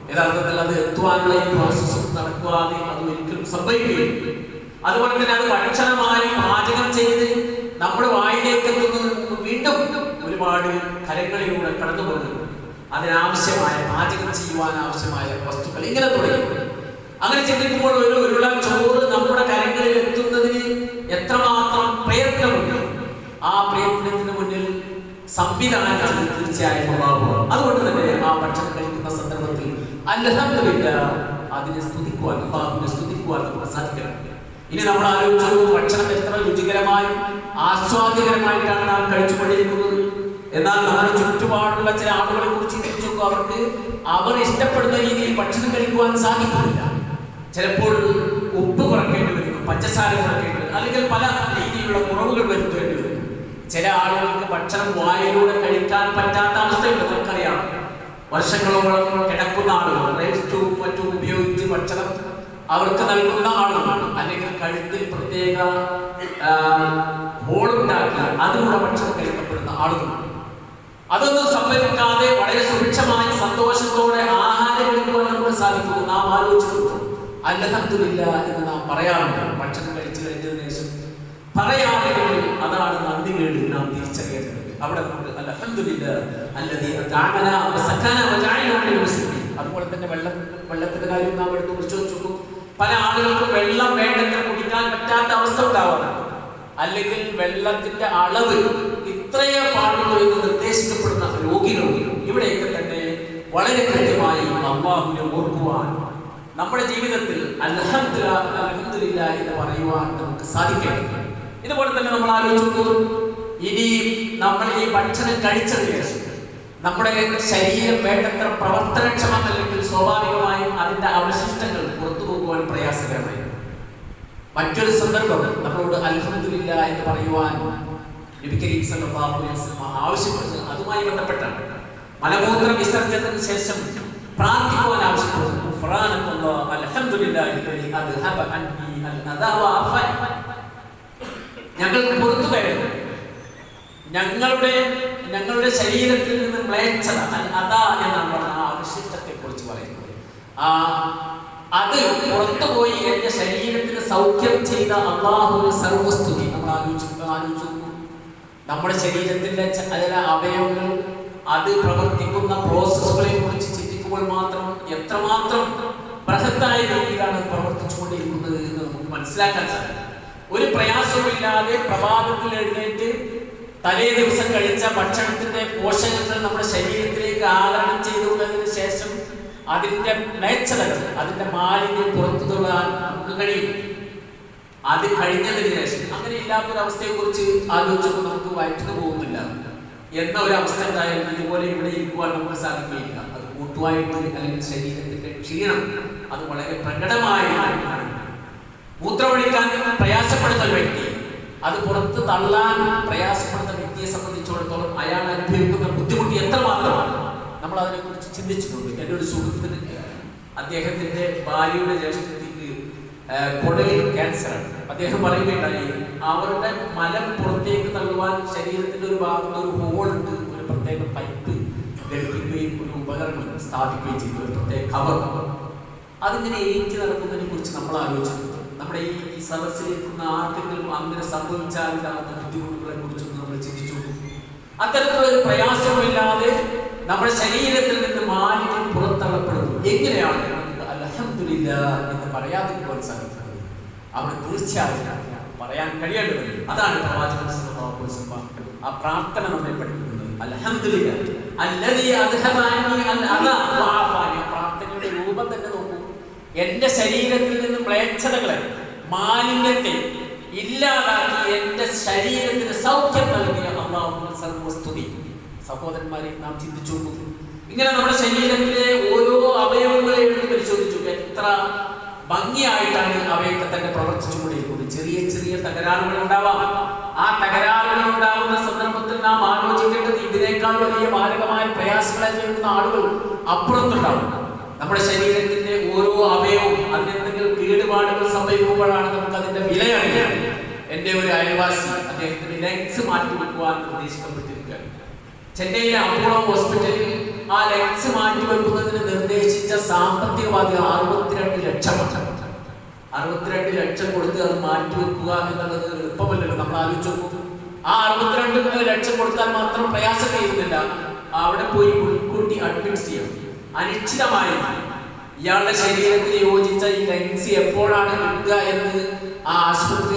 A: യഥാർത്ഥത്തിൽ അത് എത്തുവാനുള്ള ഈ പ്രോസസ്സ് നടക്കുവാതെ അത് ഒരിക്കലും സംഭവിക്കുകയില്ല. അതുപോലെ തന്നെ അത് ഭക്ഷണമായി പാചകം ചെയ്ത് നമ്മുടെ വായിലേക്ക് എത്തുന്നതിന് മുമ്പ് വീണ്ടും ഒരുപാട് കരങ്ങളിലൂടെ കടന്നു പോകുന്നു. അതിനാവശ്യമായ പാചകം ചെയ്യുവാൻ ആവശ്യമായ വസ്തുക്കൾ, ഇങ്ങനെ തുടങ്ങി. അങ്ങനെ ചിന്തിക്കുമ്പോൾ ഒരു ഉരുള ചോറ് നമ്മുടെ കരങ്ങളിൽ എത്തുന്നതിന് എത്രമാത്രം പ്രയത്നമുണ്ട്. ആ പ്രയത്നത്തിന് മുന്നിൽ സംവിധാനം തീർച്ചയായും ഉണ്ടാവുക. അതുകൊണ്ട് തന്നെ ആ ഭക്ഷണം കഴിക്കുന്ന സന്ദർഭത്തിൽ അൽഹംദുലില്ലാഹ് അതിനെ സ്തുതിക്കുവാൻ, അല്ലാഹുവിനെ സ്തുതിക്കുവാൻ നമുക്ക് സാധിക്കണം. ഇനി നമ്മൾ ആലോചിച്ചു, ഭക്ഷണം എത്ര രുചികരമായും ആസ്വാദ്യകരമായിട്ടാണ് നാം കഴിച്ചുകൊണ്ടിരിക്കുന്നത്. എന്നാൽ നമ്മുടെ ചുറ്റുപാടുള്ള ചില ആളുകളെ കുറിച്ച് ചിന്തിച്ചു, അവർക്ക് അവർ ഇഷ്ടപ്പെടുന്ന രീതിയിൽ ഭക്ഷണം കഴിക്കുവാൻ സാധിക്കുന്നില്ല. ചിലപ്പോൾ ഉപ്പ് കുറയ്ക്കേണ്ടി വരുന്നു, പഞ്ചസാര കുറയ്ക്കേണ്ടി വരുന്നു, അല്ലെങ്കിൽ പല രീതിയിലുള്ള കുറവുകൾ വരുത്തേണ്ടി വരുന്നു. ചില ആളുകൾക്ക് ഭക്ഷണം വായിലൂടെ കഴിക്കാൻ പറ്റാത്ത അവസ്ഥയുണ്ട്. നമുക്കറിയാം, വർഷങ്ങളോളം കിടക്കുന്ന ആളുകൾ, റൈസും മറ്റും ഉപയോഗിച്ച് ഭക്ഷണം അവർക്ക് നൽകുന്ന ആളുകൾ, അല്ലെങ്കിൽ കഴുത്തിൽ പ്രത്യേക ഹോളുണ്ടാക്കി അതിലൂടെ ഭക്ഷണം കഴിക്കപ്പെടുന്ന ആളുകൾ. അതൊന്നും സംഭവിക്കാതെ വളരെ സുഭിക്ഷമായി സന്തോഷത്തോടെ ആഹാരം കഴിക്കുവാൻ നമുക്ക് സാധിക്കുന്നു. നാം ആലോചിച്ചു അൽഹംദുലില്ലാഹ് എന്ന് നാം പറയാറുണ്ട്. ഭക്ഷണം കഴിച്ചു കഴിഞ്ഞതിന് ശേഷം പറയാമെങ്കിൽ അതാണ് നന്ദി കേട് നാം തിരിച്ചറിയേണ്ടത്. അവിടെ നമുക്ക് അൽഹംദുലില്ലാഹ് അല്ലദീ അത്അമനാ വസഖനാ വജഅലനാ മിനൽ മുസ്ലിമീൻ. അതുപോലെ തന്നെ വെള്ളത്തിന്റെ കാര്യം നാം എടുത്ത് പരിശോധിച്ചു. പല ആളുകൾക്കും വെള്ളം വേണ്ടത്ര കുടിക്കാൻ പറ്റാത്ത അവസ്ഥ ഉണ്ടാവാറുണ്ട്. അല്ലെങ്കിൽ വെള്ളത്തിന്റെ അളവ് ഇത്രയേ പാടുള്ളൂ എന്ന് നിർദ്ദേശിക്കപ്പെടുന്ന രോഗികളുണ്ട്. ഇവിടെയൊക്കെ തന്നെ വളരെ കൃത്യമായി അല്ലാഹുവിനെ ഓർക്കുവാൻ, നമ്മുടെ ജീവിതത്തിൽ അൽഹംദുലില്ലാഹ് എന്ന് പറയുവാൻ നമുക്ക് സാധിക്കണം. ഇതുപോലെ തന്നെ നമ്മൾ ആലോചിച്ചു, ഇനി നമ്മൾ ഈ ഭക്ഷണം കഴിച്ചതിന് ശേഷം നമ്മുടെ ശരീരം വേണ്ടത്ര പ്രവർത്തനക്ഷമമല്ലെങ്കിൽ സ്വാഭാവികമായും അതിന്റെ അവശിഷ്ടങ്ങൾ പുറത്തു പോകുവാൻ പ്രയാസകരമായി. മറ്റൊരു സന്ദർഭം നമ്മളോട് അൽഹംദുലില്ലാഹ് എന്ന് പറയുവാൻ നബി കരീം സല്ലല്ലാഹു അലൈഹി വസല്ലം ആവശ്യപ്പെടുന്നത് അതുമായി ബന്ധപ്പെട്ടാണ്. മലമൂത്ര വിസർജനത്തിന് ശേഷം പ്രാർത്ഥിക്കുവാൻ ആവശ്യപ്പെടുന്നു. ഞങ്ങൾ പുറത്തു കയറുന്നു, ഞങ്ങളുടെ ശരീരത്തിൽ നിന്ന് മ്ലേച്ഛത, അതാ എന്നാണ് പറഞ്ഞ ആ അവശിഷ്ടത്തെ കുറിച്ച് പറയുന്നത്. അത് പുറത്തുപോയി എന്റെ ശരീരത്തിന് സൗഖ്യം ചെയ്ത അല്ലാഹുവിന് സർവസ്തുതി. നമ്മൾ ആലോചിച്ചു നമ്മുടെ ശരീരത്തിന്റെ ചില അവയവങ്ങൾ അത് പ്രവർത്തിക്കുന്ന പ്രോസസ്സുകളെ കുറിച്ച് ചിന്തിക്കുമ്പോൾ മാത്രം എത്രമാത്രം ബൃഹത്തായ രീതിയിലാണ് പ്രവർത്തിച്ചുകൊണ്ടിരിക്കുന്നത് എന്ന് നമുക്ക് മനസ്സിലാക്കാൻ സാധിക്കും. ഒരു പ്രയാസവുമില്ലാതെ പ്രഭാതത്തിൽ എഴുന്നേറ്റ് തലേ ദിവസം കഴിച്ച ഭക്ഷണത്തിന്റെ പോഷകങ്ങൾ നമ്മുടെ ശരീരത്തിലേക്ക് ആവരണം ചെയ്തുകൊണ്ടതിന് ശേഷം അതിന്റെ മ്ലേച്ഛതകൾ, അതിന്റെ മാലിന്യം പുറത്തു തൊടാൻ നമുക്ക് കഴിയും. അത് കഴിഞ്ഞതിന് ശേഷം അങ്ങനെ ഇല്ലാത്തൊരവസ്ഥയെ കുറിച്ച് ആലോചിച്ചപ്പോൾ നമുക്ക് വയറ്റിന് പോകുന്നില്ല എന്ന ഒരവസ്ഥ ഉണ്ടായാലും ഇതുപോലെ ഇവിടെ ഇരിക്കുവാൻ നമുക്ക് സാധിക്കില്ല. അത് കൂട്ടുവായിട്ട് അല്ലെങ്കിൽ ശരീരത്തിന്റെ ക്ഷീണം അത് വളരെ പ്രകടമായി മൂത്രമൊഴിക്കാൻ പ്രയാസപ്പെടുന്ന ഒരു വ്യക്തി, അത് പുറത്ത് തള്ളാൻ പ്രയാസപ്പെടുന്ന വ്യക്തിയെ സംബന്ധിച്ചിടത്തോളം അയാൾ അനുഭവിക്കുന്ന ബുദ്ധിമുട്ട് എത്രമാത്രമാണ് നമ്മൾ അതിനെ കുറിച്ച് ചിന്തിച്ചിട്ടുണ്ട്. എൻ്റെ ഒരു സുഹൃത്തിന് അദ്ദേഹത്തിന്റെ ഭാര്യയുടെ ജ്യേഷ്ഠത്തിക്ക് കുടലിൽ ക്യാൻസറാണ്. അദ്ദേഹം പറയുകയുണ്ടായി, അവരുടെ മലം പുറത്തേക്ക് തള്ളുവാൻ ശരീരത്തിന്റെ ഒരു ഭാഗത്ത് ഒരു ഹോളുണ്ട്, ഒരു പ്രത്യേക പൈപ്പ് ഘടിപ്പിക്കുകയും ഒരു ഉപകരണം സ്ഥാപിക്കുകയും ചെയ്തു, ഒരു പ്രത്യേക കവർ. അതിങ്ങനെ ഏറ്റി നടക്കുന്നതിനെ കുറിച്ച് നമ്മൾ ആലോചിക്കുന്നു. നമ്മുടെ ഈ സദസ്സിലിരിക്കുന്ന ആർക്കെങ്കിലും അങ്ങനെ സംഭവിച്ചാലുണ്ടാകുന്ന ബുദ്ധിമുട്ടുകളെ കുറിച്ചൊന്നും നമ്മൾ ചിന്തിച്ചു. അത്തരത്തിലുള്ള ഒരു പ്രയാസമില്ലാതെ നമ്മുടെ ശരീരത്തിൽ നിന്ന് മാലിന്യം പുറത്തള്ളപ്പെടുന്നു. എങ്ങനെയാണ് നമുക്ക് അൽഹംദുലില്ലാഹ് എന്ന് പറയാതിരിക്കുവാൻ സാധിക്കുന്നത്? അവിടെ തീർച്ചയായും പറയാൻ കഴിയേണ്ടതുണ്ട്. അതാണ് പ്രവാചകൻ സല്ലല്ലാഹു അലൈഹി വസല്ലം ആ പ്രാർത്ഥന നമ്മെ പഠിപ്പിക്കുന്നത്. അൽഹംദുലില്ലാഹ് അല്ലദീ അദ്ഹബ അന്നി അൽഅദാ വഅഫാനി. പ്രാർത്ഥനയുടെ രൂപം തന്നെ നോക്കൂ. എന്റെ ശരീരത്തിൽ നിന്ന് മ്ലേച്ഛതകളെ, മാലിന്യത്തെ ഇല്ലാതാക്കി എന്റെ ശരീരത്തിന് സൗഖ്യം നൽകിയ അല്ലാഹുവിന് സർവസ്തുതി. സഹോദരന്മാരെ, നാം ചിന്തിച്ചു നോക്കുന്നു. ഇങ്ങനെ നമ്മുടെ ശരീരത്തിലെ ഓരോ അവയവങ്ങളെ എടുത്ത് പരിശോധിച്ചു എത്ര ഭംഗിയായിട്ടാണ് അവയൊക്കെ തന്നെ പ്രവർത്തിച്ചുകൊണ്ടിരിക്കുന്നത്. ചെറിയ ചെറിയ തകരാറുകൾ ഉണ്ടാവാം. ആ തകരാറുകൾ ഉണ്ടാകുന്ന സന്ദർഭത്തിൽ നാം ആലോചിക്കേണ്ടത് ഇതിനേക്കാൾ വലിയ മാരകമായ പ്രയാസങ്ങൾ അനുഭവിക്കുന്ന ആളുകൾ അപ്പുറത്തുണ്ടാവും. നമ്മുടെ ശരീരത്തിന്റെ ഓരോ അവയവവും അതിനെന്തെങ്കിലും കേടുപാടുകൾ സംഭവിക്കുമ്പോഴാണ് നമുക്ക് അതിന്റെ വില അറിയാം. എന്റെ ഒരു അയൽവാസി അദ്ദേഹത്തിന് ലെഗ്സ് മാറ്റിവെക്കുവാൻ നിർദ്ദേശിക്കപ്പെട്ടിരിക്കുകയാണ്. ചെന്നൈയിലെ അപ്പോളോ ഹോസ്പിറ്റലിൽ ആ ലെഗ്സ് മാറ്റിവെക്കുന്നതിന് നിർദ്ദേശിച്ച സാമ്പത്തിക ബാധ്യത 62 ലക്ഷമാണ്. 62 ലക്ഷം കൊടുത്ത് അത് മാറ്റിവെക്കുക എന്നുള്ളത് എളുപ്പമല്ലല്ലോ. നമ്മൾ ആലോചിച്ചു നോക്കും. ആ 62 ലക്ഷം കൊടുത്താൽ മാത്രം പ്രയാസം ചെയ്യുന്നില്ല. അവിടെ പോയി മുൻകൂട്ടി അഡ്മിറ്റ് ചെയ്യണം. അനിശ്ചിതമായി ഇയാളുടെ ശരീരത്തിന് യോജിച്ച ഈ ലെൻസ് എപ്പോഴാണ് കിട്ടുക എന്ന് ആ ആശുപത്രി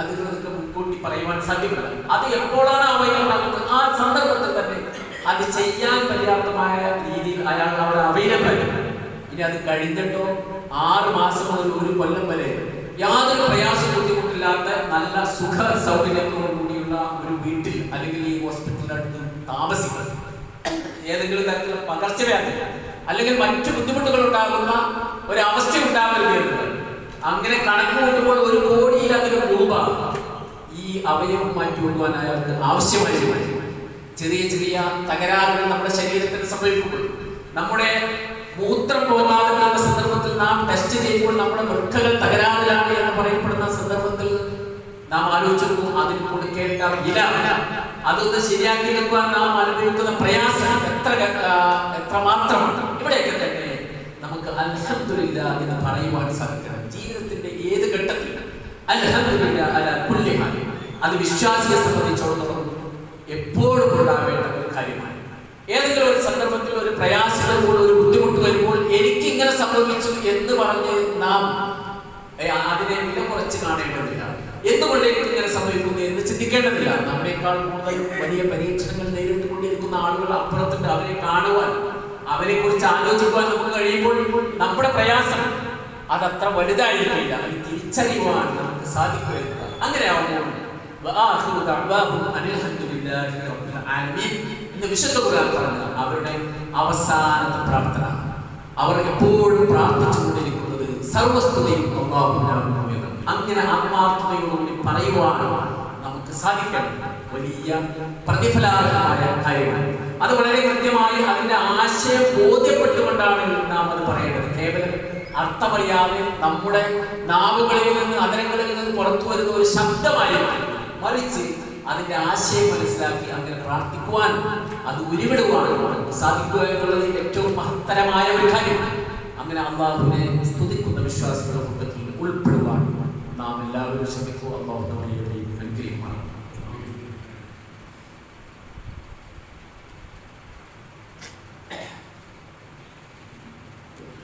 A: അധികൃതർക്ക് മുൻകൂട്ടി പറയുവാൻ സാധ്യമല്ല. അത് എപ്പോഴാണ് അവൈലബിൾ ആ സന്ദർഭത്തിൽ തന്നെ അത് ചെയ്യാൻ പര്യാപ്തമായ രീതിയിൽ അയാൾ അവിടെ അവൈലബിൾ. ഇനി അത് കഴിഞ്ഞിട്ടോ 6 മാസം മുതൽ 1 കൊല്ലം വരെ യാതൊരു പ്രയാസം ബുദ്ധിമുട്ടില്ലാത്ത നല്ല സുഖ സൗകര്യത്തോടു കൂടിയുള്ള ഒരു വീട്ടിൽ അല്ലെങ്കിൽ ഈ ഹോസ്പിറ്റലിന്റെ അടുത്ത് താമസിക്കുക. ഏതെങ്കിലും തരത്തിലുള്ള പകർച്ചവ്യാധി അല്ലെങ്കിൽ മറ്റു ബുദ്ധിമുട്ടുകൾ ഉണ്ടാകുന്ന ഒരവസ്ഥ ഉണ്ടാവരുത് എന്നത്. അങ്ങനെ കണക്ക് കൂട്ടുമ്പോൾ 1 കോടിയിലധികം രൂപ ഈ അവയവം മാറ്റിവെക്കുവാൻ അയാൾക്ക് ആവശ്യമായി. ചെറിയ ചെറിയ തകരാറുകൾ നമ്മുടെ ശരീരത്തിന് സംഭവിക്കുമ്പോൾ, നമ്മുടെ മൂത്രം പോകാതെ വരുന്ന സന്ദർഭത്തിൽ നാം ടെസ്റ്റ് ചെയ്യുമ്പോൾ നമ്മുടെ വൃക്കകൾ തകരാറിലാണ് എന്ന് പറയപ്പെടുന്ന സന്ദർഭത്തിൽ നാം ആലോചിച്ചു അതിന് കൊടുക്കേണ്ട വില, അതൊന്ന് ശരിയാക്കി എടുക്കുവാൻ നാം അനുഭവിക്കുന്ന പ്രയാസം എത്രമാത്രമാണ്. ഇവിടെയൊക്കെ തന്നെ നമുക്ക് അൽഹംദുലില്ലാഹ് എന്ന് പറയുവാൻ സാധിക്കണം. ജീവിതത്തിന്റെ ഏത് ഘട്ടത്തിൽ അൽഹംദുലില്ലാഹ് അലാ കുല്ലി ഹാൽ അത് വിശ്വാസിയെ സംബന്ധിച്ചിടത്തോളം എപ്പോഴും ഉണ്ടാവേണ്ട ഒരു കാര്യമാണ്. ഏതെങ്കിലും ഒരു സന്ദർഭത്തിൽ ഒരു പ്രയാസം വരുമ്പോൾ, ഒരു ബുദ്ധിമുട്ട് വരുമ്പോൾ എനിക്ക് ഇങ്ങനെ സംഭവിച്ചു എന്ന് പറഞ്ഞ് നാം അതിനെ വില കുറച്ച് കാണേണ്ടതില്ല. എന്തുകൊണ്ട് എനിക്ക് ഇങ്ങനെ സംഭവിക്കുന്നു എന്ന് ചിന്തിക്കേണ്ടതില്ല. നമ്മേക്കാൾ കൂടുതൽ വലിയ പരീക്ഷണങ്ങൾ നേരിട്ടുകൊണ്ടിരിക്കുന്ന ആളുകൾ അപ്പുറത്തുണ്ട്. അവരെ കാണുവാൻ, അവരെ കുറിച്ച് ആലോചിക്കുവാൻ നമുക്ക് കഴിയുമ്പോൾ നമ്മുടെ പ്രയാസം അതത്ര വലുതായിരിക്കില്ല. അത് തിരിച്ചറിയുവാൻ നമുക്ക് സാധിക്കുക. അങ്ങനെ ആവുമ്പോൾ വിശുദ്ധ ഖുർആൻ പറഞ്ഞ അവരുടെ അവസാനത്തെ പ്രാർത്ഥന, അവർ എപ്പോഴും പ്രാർത്ഥിച്ചുകൊണ്ടിരിക്കുന്നത് സർവസ്തുതയും അല്ലാഹുവിനാണ്. അങ്ങനെ ആത്മാർത്ഥതയോടുകൂടി പറയുവാൻ നമുക്ക് സാധിക്കണം. വലിയ പ്രതിഫലാർഹമായ കാര്യമാണ്. അത് വളരെ കൃത്യമായി അതിന്റെ ആശയം ബോധ്യപ്പെട്ടുകൊണ്ടാണ് നാം അത് പറയേണ്ടത്. കേവലം അർത്ഥമറിയാതെ നമ്മുടെ നാവുകളിൽ നിന്ന്, അതരങ്ങളിൽ നിന്ന് പുറത്തു വരുന്ന ഒരു ശബ്ദമായിരിക്കും. മറിച്ച് അതിന്റെ ആശയം മനസ്സിലാക്കി അങ്ങനെ പ്രാർത്ഥിക്കുവാൻ, അത് ഉരുവിടുവാൻ സാധിക്കുക എന്നുള്ളത് ഏറ്റവും മഹത്തരമായ ഒരു കാര്യമാണ്. അങ്ങനെ അല്ലാഹുവിനെ സ്തുതിക്കുന്ന വിശ്വാസികളുടെ കൂട്ടത്തിൽ ഉൾപ്പെടുവാൻ നാം എല്ലാവരും ശ്രമിക്കുക. അല്ലാഹു നമ്മെ അനുഗ്രഹിക്കുമാറാകട്ടെ.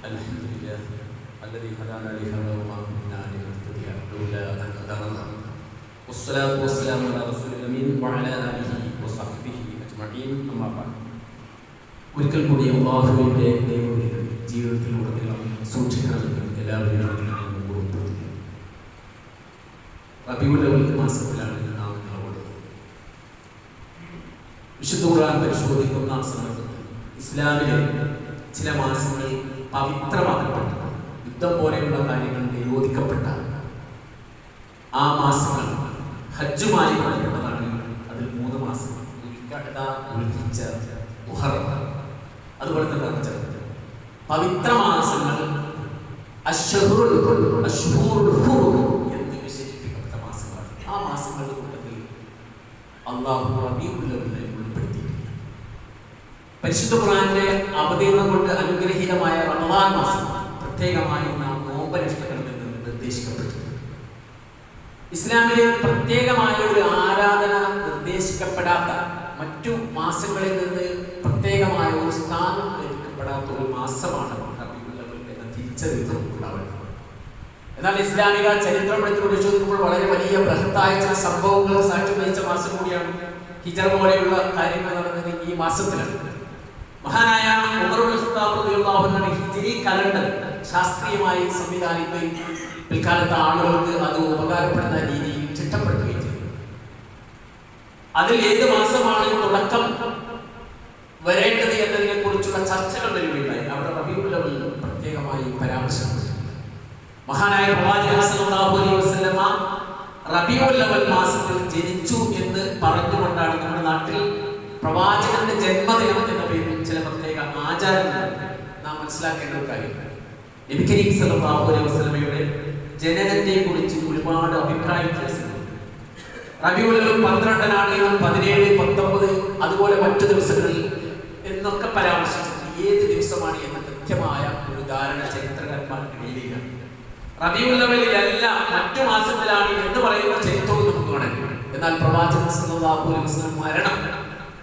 A: അൽഹംദുലില്ലാഹി الذي هدانا لهذا وما كنا لنهتدي لولا أن هدانا الله والصلاة والسلام على رسول الأمين وعلى آله وصحبه أجمعين أما بعد. ഒരിക്കൽ കൂടി അല്ലാഹുവിന്റെ ദൈവവിളികൾ ജീവിതത്തിലുടനീളം സൂക്ഷിക്കണമെന്ന് എല്ലാവരും ഓർമ്മപ്പെടുത്തുന്നു. റബീഉൽ അവ്വൽ മാസത്തിലാണ് നാം നിലകൊള്ളുന്നത്. വിശുദ്ധ ഖുർആൻ പരിശോധിക്കുന്ന സന്ദർഭത്തിൽ ഇസ്ലാമിലെ ചില മാസങ്ങൾ പവിത്രമാക്കപ്പെട്ട, യുദ്ധം പോലെയുള്ള കാര്യങ്ങൾ നിരോധിക്കപ്പെട്ട ആ മാസങ്ങൾ ഹജ്ജുമായി ബന്ധപ്പെട്ടതാണ്. അതിൽ 3 മാസം അതുപോലെ തന്നെ പവിത്ര മാസങ്ങൾ എന്ന് വിശേഷിപ്പിക്കപ്പെട്ട മാസങ്ങളാണ്. ആ മാസങ്ങളുടെ കൂട്ടത്തിൽ അല്ലാഹു റബീഉൽ അവ്വലിനെ ഉൾപ്പെടുത്തിയിട്ടുണ്ട്. പരിശുദ്ധ ഖുർആനിലെ അവതീർണം കൊണ്ട് അനുഗ്രഹീതമായ റമദാൻ മാസം പ്രത്യേകമായി നാം നോമ്പനുഷ്ഠിക്കണമെന്ന് നിർദ്ദേശിക്കപ്പെട്ടിട്ടുണ്ട്. ഇസ്ലാമിലെ പ്രത്യേകമായ ഒരു ആരാധന നിർദ്ദേശിക്കപ്പെടാത്ത, മറ്റു മാസങ്ങളിൽ നിന്ന് പ്രത്യേകമായ ഒരു സ്ഥാനം ലഭിക്കപ്പെടാത്ത ഒരു മാസമാണ് റബീഉൽ അവ്വൽ എന്ന തിരിച്ചറിവ് ഉണ്ടാവുന്നത്. എന്നാൽ ഇസ്ലാമിക ചരിത്രം എടുത്ത് പരിശോധിക്കുമ്പോൾ വളരെ വലിയ ബൃഹത്തായ ചില സംഭവങ്ങൾ സാക്ഷ്യം വഹിച്ച മാസം കൂടിയാണ്. ഹിജ്റ പോലെയുള്ള കാര്യങ്ങൾ നടന്നത് ഈ മാസത്തിലാണ്. മഹാനായ ഉമർ ഇബ്നു ഖത്താബ് റളിയല്ലാഹു അൻഹു ഹിജ്രി കലണ്ടർ ശാസ്ത്രീയമായി സംവിധാനിക്കുകയും പിൽക്കാലത്ത് ആളുകൾക്ക് അത് ഉപകാരപ്പെടുന്ന രീതിയിൽ ചിട്ടപ്പെടുത്തുകയും ചെയ്തു. അതിൽ ഏത് മാസമാണ് തുടക്കം വരേണ്ടത് എന്നതിനെ കുറിച്ചുള്ള കുറിച്ചുള്ള ചർച്ചകൾ വരികയുണ്ടായി. അവിടെ റബീഉൽ അവ്വൽ പ്രത്യേകമായി പരാമർശിച്ചിട്ടുണ്ട്. മഹാനായ പ്രവാചകൻ സല്ലല്ലാഹു അലൈഹി വസല്ലമ റബീഉൽ അവ്വൽ മാസത്തിൽ ജനിച്ചു എന്ന് പറഞ്ഞുകൊണ്ടാണ് നമ്മുടെ നാട്ടിൽ പ്രവാചകന്റെ ജന്മദിനം എന്ന പേരിൽ ചില പ്രത്യേക ആചാരങ്ങൾ നാം മനസ്സിലാക്കേണ്ട ഒരു കാര്യമാണ്. നബി കരീം സല്ലല്ലാഹു അലൈഹി വസല്ലമയുടെ ജനനത്തെ കുറിച്ച് ഒരുപാട് അഭിപ്രായ വ്യത്യാസങ്ങളുണ്ട്. റബീഉൽ അവ്വൽ 12 17, 19 അതുപോലെ മറ്റു ദിവസങ്ങളിൽ എന്നൊക്കെ പരാമർശിച്ചിട്ടുണ്ട്. ഏത് ദിവസമാണ് എന്ന കൃത്യമായ ഒരു ധാരണ ചരിത്രകാരന്മാർക്ക് ഇടയിലില്ല. റബീഉൽ അവ്വലിലല്ല മറ്റു മാസത്തിലാണ് എന്ന് പറയുന്ന ചരിത്രവും നമുക്ക് കാണാൻ. എന്നാൽ പ്രവാചകൻ സല്ലല്ലാഹു അലൈഹി വസല്ലം മരണം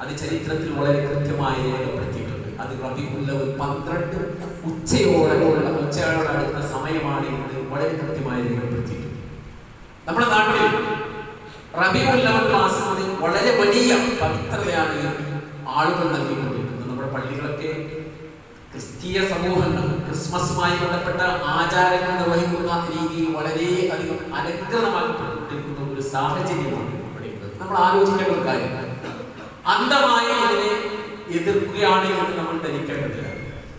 A: അത് ചരിത്രത്തിൽ വളരെ കൃത്യമായി രേഖപ്പെടുത്തിയിട്ടുണ്ട്. അത് റബീഉൽ അവ്വൽ 12 ഉച്ചയോടെ അടുത്ത സമയമാണ് എന്ന് വളരെ കൃത്യമായി രേഖപ്പെടുത്തിയിട്ടുണ്ട്. നമ്മുടെ നാട്ടിൽ റബീഉൽ അവ്വൽ മാസം വളരെ വലിയ പവിത്രതയാണ് ആളുകൾ നൽകിക്കൊണ്ടിരിക്കുന്നത്. നമ്മുടെ പള്ളികളൊക്കെ ക്രിസ്തീയ സമൂഹങ്ങൾ ക്രിസ്മസുമായി ബന്ധപ്പെട്ട ആചാരങ്ങൾ നിർവഹിക്കുന്ന രീതിയിൽ വളരെയധികം അലങ്കൃതമാക്കപ്പെട്ടിരിക്കുന്ന ഒരു സാഹചര്യമാണ് ഇവിടെയുള്ളത്. നമ്മൾ ആലോചിക്കേണ്ട ഒരു കാര്യം, അന്ധമായി ഇതിനെ എതിർക്കുകയാണ് എന്ന് നമ്മൾ ധരിക്കേണ്ടതില്ല.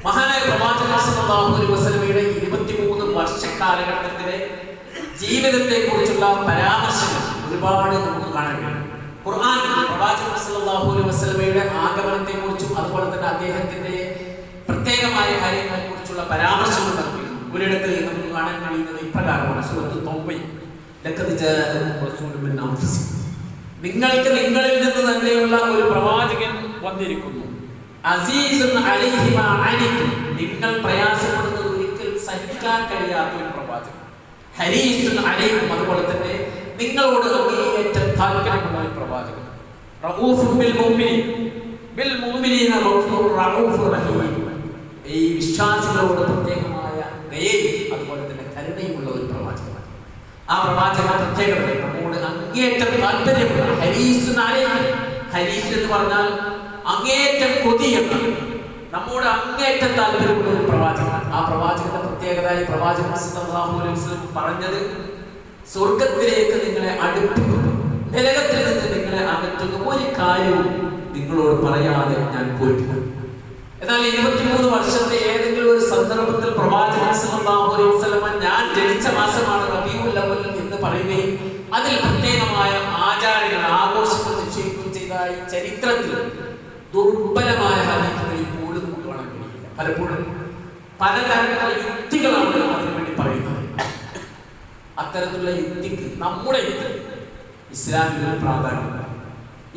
A: മഹാനായ പ്രവാചകൻ സല്ലല്ലാഹു അലൈഹി വസല്ലമയുടെ 23 വർഷക്കാലഘട്ടത്തിലെ ജീവിതത്തെ കുറിച്ചുള്ള പരാമർശങ്ങൾ ഒരുപാട് നമുക്ക് കാണാൻ കഴിയും. ഖുർആനിൽ പ്രവാചകൻ സല്ലല്ലാഹു അലൈഹി വസല്ലമയുടെ ആഗമനത്തെ കുറിച്ചും അതുപോലെ തന്നെ അദ്ദേഹത്തിന്റെ പ്രത്യേകമായ കാര്യങ്ങളെ കുറിച്ചുള്ള പരാമർശങ്ങൾ നടത്തി. ഒരിടത്ത് നമുക്ക് കാണാൻ കഴിയുന്നത് ഇപ്രകാരമാണ്. സൂറത്ത് തൗബയിൽ ലഖദ് ജാഅകും റസൂലുൻ മിൻ അൻഫുസിക്കും, നിങ്ങൾക്ക് നിങ്ങളിൽ നിന്ന് തന്നെയുള്ള ഒരു പ്രവാചകൻ വന്നിരിക്കുന്നു. അസീസുൻ അലൈഹി മാ അനിതും, നിങ്ങൾ പ്രയാസപ്പെടുന്നത് ഒരിക്കലും സഹിക്കാൻ കഴിയാത്ത ഒരു പ്രവാചകൻ. ഹരീസുൻ അലൈക്കും, അതുപോലെ തന്നെ നിങ്ങളോട് അങ്ങേയറ്റം താല്പര്യമുള്ള ഒരു പ്രവാചകൻ. റഊഫുൻ ബിൽ മുഅ്മിനീന റഊഫുർ റഹീം, ഈ വിശ്വാസികളോട് പ്രത്യേകമായ ദയയും അതുപോലെ തന്നെ കരുണയുമുള്ള ഒരു പ്രവാചകൻ. ആ പ്രവാചക പ്രത്യേകത നമ്മോട് അങ്ങേയറ്റം താല്പര്യമുള്ള ഹരീസുൻ അലൈക്കും. ഹരീസ് എന്ന് പറഞ്ഞാൽ അങ്ങേയറ്റം കൊതി എന്നാണ്. നമ്മോട് അങ്ങേയറ്റം താല്പര്യമുള്ള ഒരു പ്രവാചകൻ. ആ പ്രവാചകന്റെ പ്രത്യേകതയായി പ്രവാചകൻ സല്ലല്ലാഹു അലൈഹി വസല്ലം പറഞ്ഞത്, സ്വർഗത്തിലേക്ക് നിങ്ങളെ അടുപ്പിക്കുന്നു, നരകത്തിൽ നിന്ന് നിങ്ങളെ അകറ്റുന്ന ഒരു കാര്യവും നിങ്ങളോട് പറയാതെ ഞാൻ പോയിട്ടില്ല. എന്നാൽ 23 വർഷത്തെ ഏതെങ്കിലും ഒരു സന്ദർഭത്തിൽ പ്രവാചകൻ സല്ലല്ലാഹു അലൈഹി വസല്ലം ഞാൻ ജനിച്ച മാസമാണ് റബീഉൽ അവ്വൽ എന്ന് പറയുകയും അതിൽ പ്രത്യേകമായ ആചാരങ്ങൾ ആഘോഷങ്ങൾ നിശ്ചയിക്കുകയും ചെയ്തതായി ചരിത്രത്തിൽ ദുർബലമായ ഹദീസുകളിൽ പോലും നമുക്ക് കാണാൻ കഴിയില്ല. പലപ്പോഴും പലതരത്തിലുള്ള യുക്തികളാണ് അതിനുവേണ്ടി പറയുന്നത്. അത്തരത്തിലുള്ള യുക്തിക്ക് നമ്മുടെ യുക്തി ഇസ്ലാമിൽ ഒരു പ്രാധാന്യമുണ്ട്.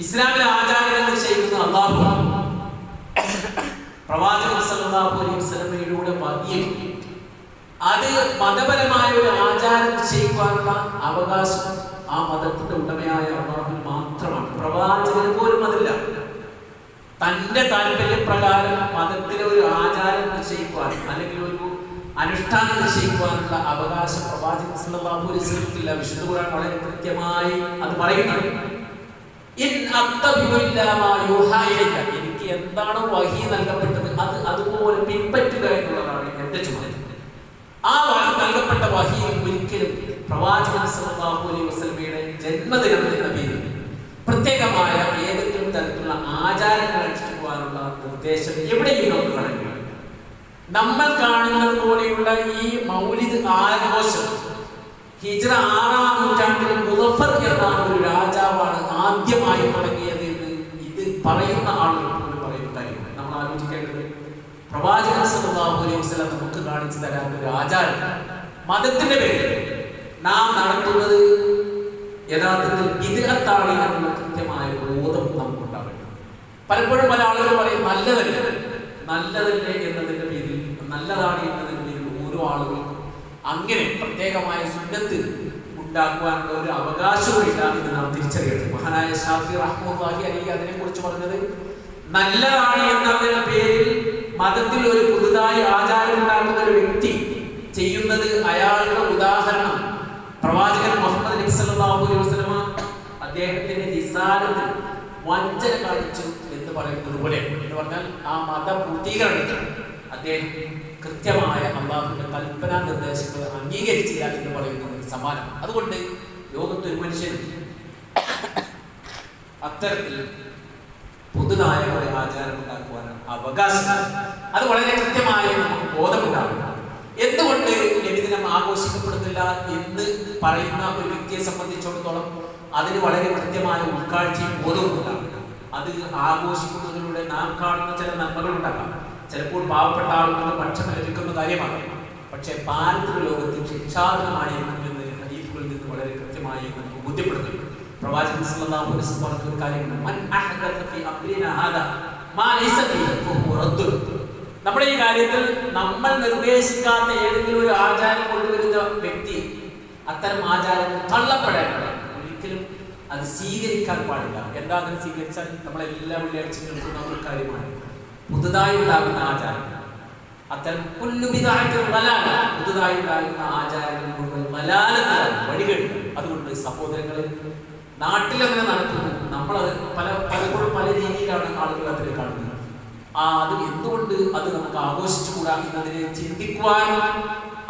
A: ഇസ്ലാമിലെ ആചാരങ്ങൾ നിശ്ചയിക്കുന്ന അല്ലാഹു പ്രവാചകൻ സല്ലല്ലാഹു അലൈഹി വസല്ലമയിലൂടെ വഹിയും അത് മതപരമായ ഒരു ആചാരം നിശ്ചയിക്കാനുള്ള അവകാശം ആ മതത്തിന്റെ ഉടമയായ അല്ലാഹുവിന് മാത്രമാണ്. പ്രവാചകന് പോലും അതില്ല. തന്റെ താല്പര്യപ്രകാരം മതത്തിലെ ഒരു ആചാരം നിശ്ചയിക്കുവാൻ അല്ലെങ്കിൽ ഒരു അനുഷ്ഠാനം നിശ്ചയിക്കുവാനുള്ള അവകാശം പ്രവാചകൻ സല്ലല്ലാഹു അലൈഹി വസല്ലമയ്ക്കില്ല. വിശുദ്ധ ഖുർആൻ വളരെ കൃത്യമായി അത് പറയുന്നുണ്ട്. ഇൻ അത്തബിഉ ഇല്ലാ മാ യൂഹാ ഇലൈക, എനിക്ക് എന്താണോ വഹി നൽകപ്പെട്ടത് അത് അതുപോലെ പിൻപറ്റുക എന്നുള്ളതാണ് എന്റെ ചുമതല. ആ നൽകപ്പെട്ട വഹി ഒരിക്കലും പ്രവാചകൻ സല്ലല്ലാഹു അലൈഹി വസല്ലമയുടെ ജന്മദിനം എന്ന പേരിൽ പ്രത്യേകമായ ഏതെങ്കിലും തരത്തിലുള്ള ആചാരങ്ങൾ അനുഷ്ഠിക്കുവാനുള്ള നിർദ്ദേശം എവിടെയും നമുക്ക് കാണാൻ കഴിയില്ല. നമ്മൾ കാണുന്നത് പോലെയുള്ള ഈ മൗലിദ് ആഘോഷം ഹിജ്റ 6-ാം നൂറ്റാണ്ടിൽ മുളഫർ എന്ന ഒരു രാജാവാണ് ആദ്യമായി തുടങ്ങിയത് എന്ന് ഇത് പറയുന്ന ആളുകൾ പോലും പറയുന്ന കാര്യമാണ്. നമ്മൾ ആലോചിക്കേണ്ടത്, പ്രവാചകൻ സല്ലല്ലാഹു അലൈഹി വസല്ലം നമുക്ക് കാണിച്ചു തരാൻ ഒരു ആചാരം മതത്തിന്റെ പേരിൽ നാം നടത്തുന്നത് യഥാർത്ഥത്തിൽ ബിദ്അത്താണ് എന്നുള്ള കൃത്യമായ ബോധം നമുക്കുണ്ടാവേണ്ടത്. പലപ്പോഴും പല ആളുകൾ പറയും നല്ലതല്ലേ എന്നതിന്റെ പേരിൽ, നല്ലതാണ് എന്നതിന്റെ പേരിൽ ഓരോ ആളുകൾക്കും അങ്ങനെ പ്രത്യേകമായ സുന്നത്ത് ഉണ്ടാക്കുവാനുള്ള ഒരു അവകാശവുമില്ല എന്ന് നാം തിരിച്ചറിയണം. മഹാനായ ഷാഫി റഹ്മത്തുള്ളാഹി അലൈഹി അതിനെ കുറിച്ച് പറഞ്ഞത്, നല്ലതാണ് എന്നതിന്റെ പേരിൽ മതത്തിൽ ഒരു പുതുതായി ആചാരം ഉണ്ടാക്കുന്ന ഒരു വ്യക്തി ചെയ്യുന്നത് അയാളുടെ ഉദാഹരണം പ്രവാചകൻ മുഹമ്മദ് നബി സല്ലല്ലാഹു അലൈഹി വസല്ലം അദ്ദേഹത്തിന്റെ നിസാരത്തിൽ വഞ്ചന കാണിച്ചു എന്ന് പറയുന്നത് പോലെ, എന്ന് പറഞ്ഞാൽ ആ മതപൂർത്തീകരണത്തിൽ അദ്ദേഹം കൃത്യമായ അല്ലാഹുവിന്റെ കൽപ്പനാ നിർദ്ദേശങ്ങൾ അംഗീകരിച്ചില്ല എന്ന് പറയുന്നതിന് സമാനം. അതുകൊണ്ട് ലോകത്തൊരു മനുഷ്യൻ അത്തരത്തിൽ പുതുതായ ഒരു ആചാരം ഉണ്ടാക്കുവാൻ അവകാശം. അത് വളരെ കൃത്യമായി നമുക്ക് ബോധമുണ്ടാകും. എന്തുകൊണ്ട് നബിദിനം ആഘോഷിക്കപ്പെടുന്നില്ല എന്ന് പറയുന്ന ഒരു വ്യക്തിയെ സംബന്ധിച്ചിടത്തോളം അതിന് വളരെ കൃത്യമായ ഉൾക്കാഴ്ചയും ബോധവും ഉണ്ടാകും. അത് ആഘോഷിക്കുന്നതിലൂടെ നാം കാണുന്ന ചില നന്മകൾ ഉണ്ടാകാം. ചിലപ്പോൾ പാവപ്പെട്ട ആളുകൾക്ക് ഭക്ഷണം ലഭിക്കുന്ന കാര്യമാണ്. പക്ഷെ പാരത്രിക ലോകത്തിൽ ശിക്ഷാർഹമായിരിക്കുമെന്ന് ഹദീസുകളിൽ നിന്ന് വളരെ കൃത്യമായി നമുക്ക് ബോധ്യപ്പെടുന്നുണ്ട്. പ്രവാചകൻ സല്ലല്ലാഹു അലൈഹി വസല്ലം പറഞ്ഞ ഒരു കാര്യമാണ്, മൻ അഹദത ഫീ അംരിനാ ഹാദാ മാ ലൈസ ഫീഹി ഫഹുവ റദ്ദ്. നമ്മുടെ ഈ കാര്യത്തിൽ നമ്മൾ നിർദ്ദേശിക്കാത്ത ഏതെങ്കിലും ഒരു ആചാരം കൊണ്ടുവരുന്ന വ്യക്തി അത്തരം ആചാരങ്ങൾ തള്ളപ്പെടേണ്ടത്, ഒരിക്കലും അത് സ്വീകരിക്കാൻ പാടില്ല. എന്താ അങ്ങനെ സ്വീകരിച്ചാൽ നമ്മളെല്ലാ വെള്ളിയാഴ്ചയും കേൾക്കുന്ന ഒരു കാര്യമാണ് പുതുതായി ഉണ്ടാകുന്ന ആചാരം. അത്തരം പുതുതായി ഉണ്ടാകുന്ന ആചാരങ്ങൾ മുഴുവൻ വഴികേട്. അതുകൊണ്ട് സഹോദരങ്ങൾ, നാട്ടിലങ്ങനെ നടക്കുന്നു, നമ്മളത് പലപ്പോഴും പല രീതിയിലാണ് ആളുകൾ അതിനെ കാണുന്നത്. അത് എന്തുകൊണ്ട് അത് നമുക്ക് ആഘോഷിച്ചുകൂടാ എന്നതിനെ ചിന്തിക്കുവാനും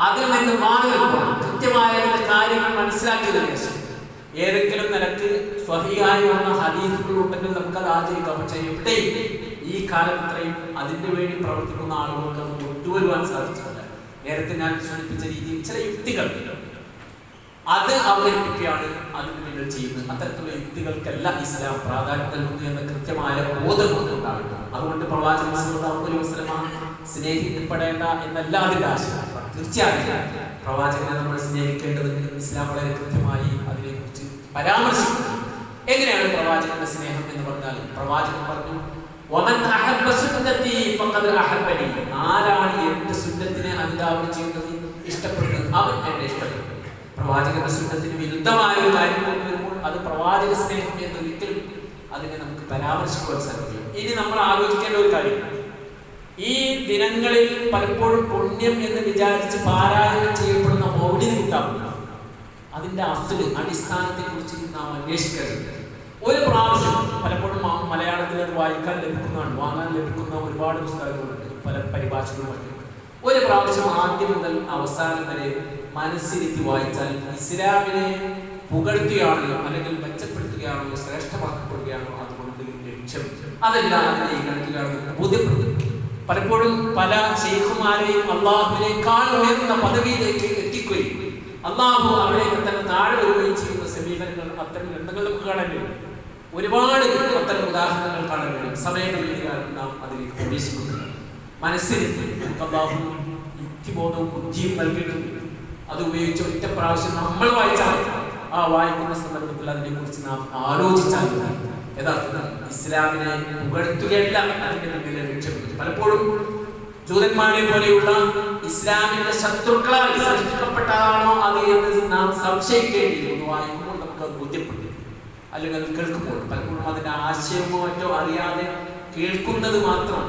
A: അതിൽ നിന്ന് മാറി നിൽക്കുവാൻ കൃത്യമായ കാര്യങ്ങൾ മനസ്സിലാക്കിയതിനു ശേഷം ഏതെങ്കിലും നിലക്ക് സ്വഹീഹായി വന്ന ഹദീസുകൾ ഉണ്ടെങ്കിൽ നമുക്കത് ആചരിക്കാം. പക്ഷേ എവിടെയും ഈ കാലം ഇത്രയും അതിന് വേണ്ടി പ്രവർത്തിക്കുന്ന ആളുകൾക്ക് അത് കൊണ്ടുവരുവാൻ സാധിച്ചില്ല. നേരത്തെ ഞാൻ സൂചിപ്പിച്ച രീതിയിൽ ചില യുക്തികൾ അത് അവതരിപ്പിക്കുകയാണ് അതിന് നിങ്ങൾ ചെയ്യുന്നത്. അത്തരത്തിലുള്ള യുക്തികൾക്കല്ല ഇസ്ലാം പ്രാധാന്യം നൽകുന്നു എന്ന കൃത്യമായ ബോധം ഉണ്ടാകുന്നത്. അതുകൊണ്ട് പ്രവാചകൻ സല്ലല്ലാഹു അലൈഹി വസല്ലം സ്നേഹിക്കപ്പെടേണ്ട എന്നല്ല അതിന്റെ ആശയം. തീർച്ചയായും പ്രവാചകനെ നമ്മൾ സ്നേഹിക്കേണ്ടതുണ്ട്. ഇസ്ലാം വളരെ കൃത്യമായി അതിനെക്കുറിച്ച് പരാമർശിക്കുന്നു. എങ്ങനെയാണ് പ്രവാചകന്റെ സ്നേഹം എന്ന് പറഞ്ഞാൽ, പ്രവാചകൻ പറഞ്ഞു, വമൻ അഹബ്ബ സുന്നതി ഫഖദ് അഹബ്ബനി. ആരാണ് എന്റെ സുന്നത്തിനെ അനുധാവനം ചെയ്യുന്നത്, ഇഷ്ടപ്പെടുന്നത്, അവൻ എന്നെ ഇഷ്ടപ്പെടും. പ്രവാചകന്റെ സുന്നത്തിന് വിരുദ്ധമായ ഒരു കാര്യം കൊണ്ടുവരുമ്പോൾ അത് പ്രവാചക സ്നേഹം എന്ന് ഒരിക്കലും അതിനെ നമുക്ക് പരാമർശിക്കുവാൻ സാധിക്കും. ഇനി നമ്മൾ ആലോചിക്കേണ്ട ഒരു കാര്യം, ഈ ദിനങ്ങളിൽ പലപ്പോഴും പുണ്യം എന്ന് വിചാരിച്ച് പാരായണം ചെയ്യപ്പെടുന്ന മൗലിദ് കിതാബ്, അതിന്റെ അടിസ്ഥാനത്തെ കുറിച്ച് നാം അന്വേഷിക്കേണ്ടത്. ഒരു പ്രാവശ്യം പലപ്പോഴും മലയാളത്തിൽ അത് വായിക്കാൻ ലഭിക്കുന്നതാണ്, വാങ്ങാൻ ലഭിക്കുന്ന ഒരുപാട് പുസ്തകങ്ങളുണ്ട്, പല പരിഭാഷകളുമുണ്ട്. ഒരു പ്രാവശ്യം ആദ്യം മുതൽ അവസാനം വരെ മനസ്സിരുത്തി വായിച്ചാൽ ഇസ്ലാമിനെ പുകഴ്ത്തുകയാണോ അല്ലെങ്കിൽ മെച്ചപ്പെടുത്തുകയാണോ ശ്രേഷ്ഠമാക്കപ്പെടുകയാണോ അതുകൊണ്ട് ലക്ഷ്യം, അതെല്ലാം അതിനെ കണക്കിലാണെന്ന് ബോധ്യപ്പെടുത്തും. പലപ്പോഴും പല ശൈഖുമാരെയും അള്ളാഹുവിനേക്കാൾ ഉയർന്ന പദവിയിലേക്ക് എത്തിക്കുകയും അള്ളാഹു അവരേക്ക് തന്നെ താഴെ വരികയും ചെയ്യുന്ന സമീപനങ്ങൾ അത്തരം ഗ്രന്ഥങ്ങൾ നമുക്ക് കാണാൻ കഴിയും. ഒരുപാട് അത്തരം ഉദാഹരണങ്ങൾ കാണാൻ കഴിയും. സമയപരിധിയാണ് നാം അതിലേക്ക് പ്രവേശിക്കുന്നത്. മനസ്സിരുത്തി അള്ളാഹു യുക്തിബോധവും ബുദ്ധിയും നൽകിയിട്ടുണ്ട്. അത് ഉപയോഗിച്ച് ഒറ്റ പ്രാവശ്യം നമ്മൾ വായിച്ചാൽ ആ വായിക്കുന്ന സന്ദർഭത്തിൽ അതിനെ കുറിച്ച് നാം ആലോചിച്ചാൽ യഥാർത്ഥത്തിൽ ഇസ്ലാമിനെ പുകഴ്ത്തുകയല്ല അതിന്റെ പിന്നിലെ ലക്ഷ്യമില്ല. പലപ്പോഴും ജൂതന്മാരെ പോലെയുള്ള ഇസ്ലാമിന്റെ ശത്രുക്കളാൽ സൃഷ്ടിക്കപ്പെട്ടതാണോ അത് എന്ന് നാം സംശയിക്കേണ്ടി ഒന്ന് വായിക്കുമ്പോൾ നമുക്ക് അത് ബോധ്യപ്പെടും. അല്ലെങ്കിൽ അത് കേൾക്കുമ്പോൾ പലപ്പോഴും അതിന്റെ ആശയമോ മറ്റോ അറിയാതെ കേൾക്കുന്നത് മാത്രം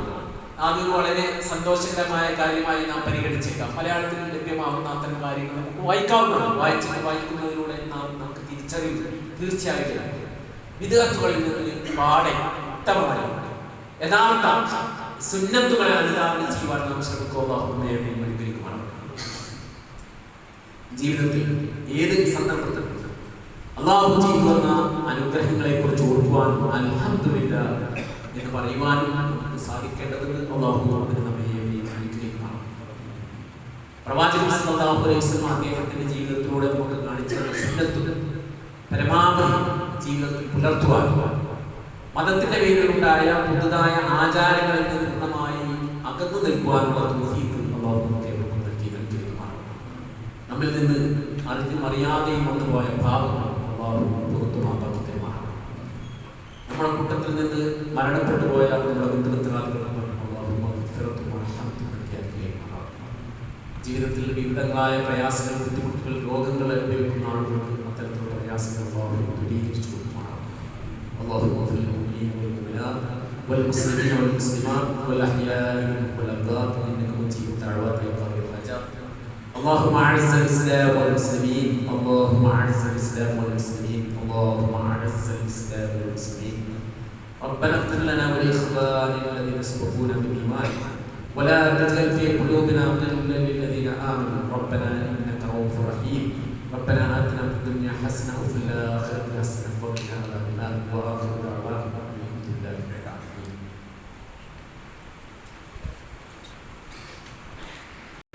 A: അതൊരു വളരെ സന്തോഷകരമായ കാര്യമായി നാം പരിഗണിച്ചേക്കാം. മലയാളത്തിൽ ലഭ്യമാകുന്ന അത്തരം കാര്യങ്ങൾ നമുക്ക് വായിക്കാവുന്നതാണ്. വായിക്കുന്നതിലൂടെ നമുക്ക് തിരിച്ചറിവ് തീർച്ചയായിട്ടും വിദ്യാർത്ഥികളിൽ നിന്ന് പാടെ വ്യക്തമായ യഥാർത്ഥ സുന്നത്തുകളെ അനുധാവനം ചെയ്യുവാൻ നാം ശ്രമിക്കുവാൻ ജീവിതത്തിൽ ഏത് സന്ദർഭത്തിൽ അല്ലാഹു ചെയ്യുന്ന അനുഗ്രഹങ്ങളെ കുറിച്ച് ഓർക്കുവാൻ അൽഹംദുലില്ലാഹ് എന്ന് പറയുവാനും നമുക്ക് സാധിക്കേണ്ടതുണ്ട്. അല്ലാഹു അതിന് നമ്മെ അനുഗ്രഹിക്കുമാണ്. പ്രവാചകൻ സല്ലല്ലാഹു അലൈഹി വസല്ലം അദ്ദേഹത്തിന്റെ ജീവിതത്തിലൂടെ നമുക്ക് കാണിച്ച സുന്നത്തുകൾ പരമാവധി ജീവിതത്തിൽ പുലർത്തുവാൻ, മതത്തിന്റെ പേരിലുണ്ടായ പുതുതായ ആചാരങ്ങളിൽ നിന്ന് പൂർണ്ണമായി അകന്നു നിൽക്കുവാനുള്ള തൗഫീഖ് അല്ലാഹു നമുക്ക് നൽകി അനുഗ്രഹിക്കുമാണ്. നമ്മിൽ നിന്ന് അറിഞ്ഞും അറിയാതെയും വന്നുപോയ പാപങ്ങൾ അല്ലാഹു പുറത്തുമാക്കാൻ തരുമാറാണ്. നമ്മുടെ കൂട്ടത്തിൽ നിന്ന് മരണപ്പെട്ടു പോയ നമ്മുടെ ബന്ധുമിത്രാദികൾ ജീവിതത്തിൽ വിവിധങ്ങളായ പ്രയാസങ്ങൾ, ബുദ്ധിമുട്ടുകൾ, രോഗങ്ങൾ അനുഭവിക്കുന്ന ആളുകൾക്ക് അത്തരത്തിലുള്ള പ്രയാസങ്ങൾ ദൂരീകരിച്ചു കൊടുക്കുമാറാണ്. അല്ലാഹു والمسلمين والمسلمات والأحياء منهم والأموات إنك مجيب الدعوات يا قاضي الحاجات. اللهم أعز الإسلام والمسلمين، اللهم أعز الإسلام والمسلمين، اللهم أعز الإسلام والمسلمين. ربنا اغفر لنا ولإخواننا الذين سبقونا بالإيمان ولا تجعل في قلوبنا غلا للذين آمنوا ربنا إنك رؤوف رحيم. ربنا آتنا في الدنيا حسنة وفي الآخرة حسنة وقنا عذاب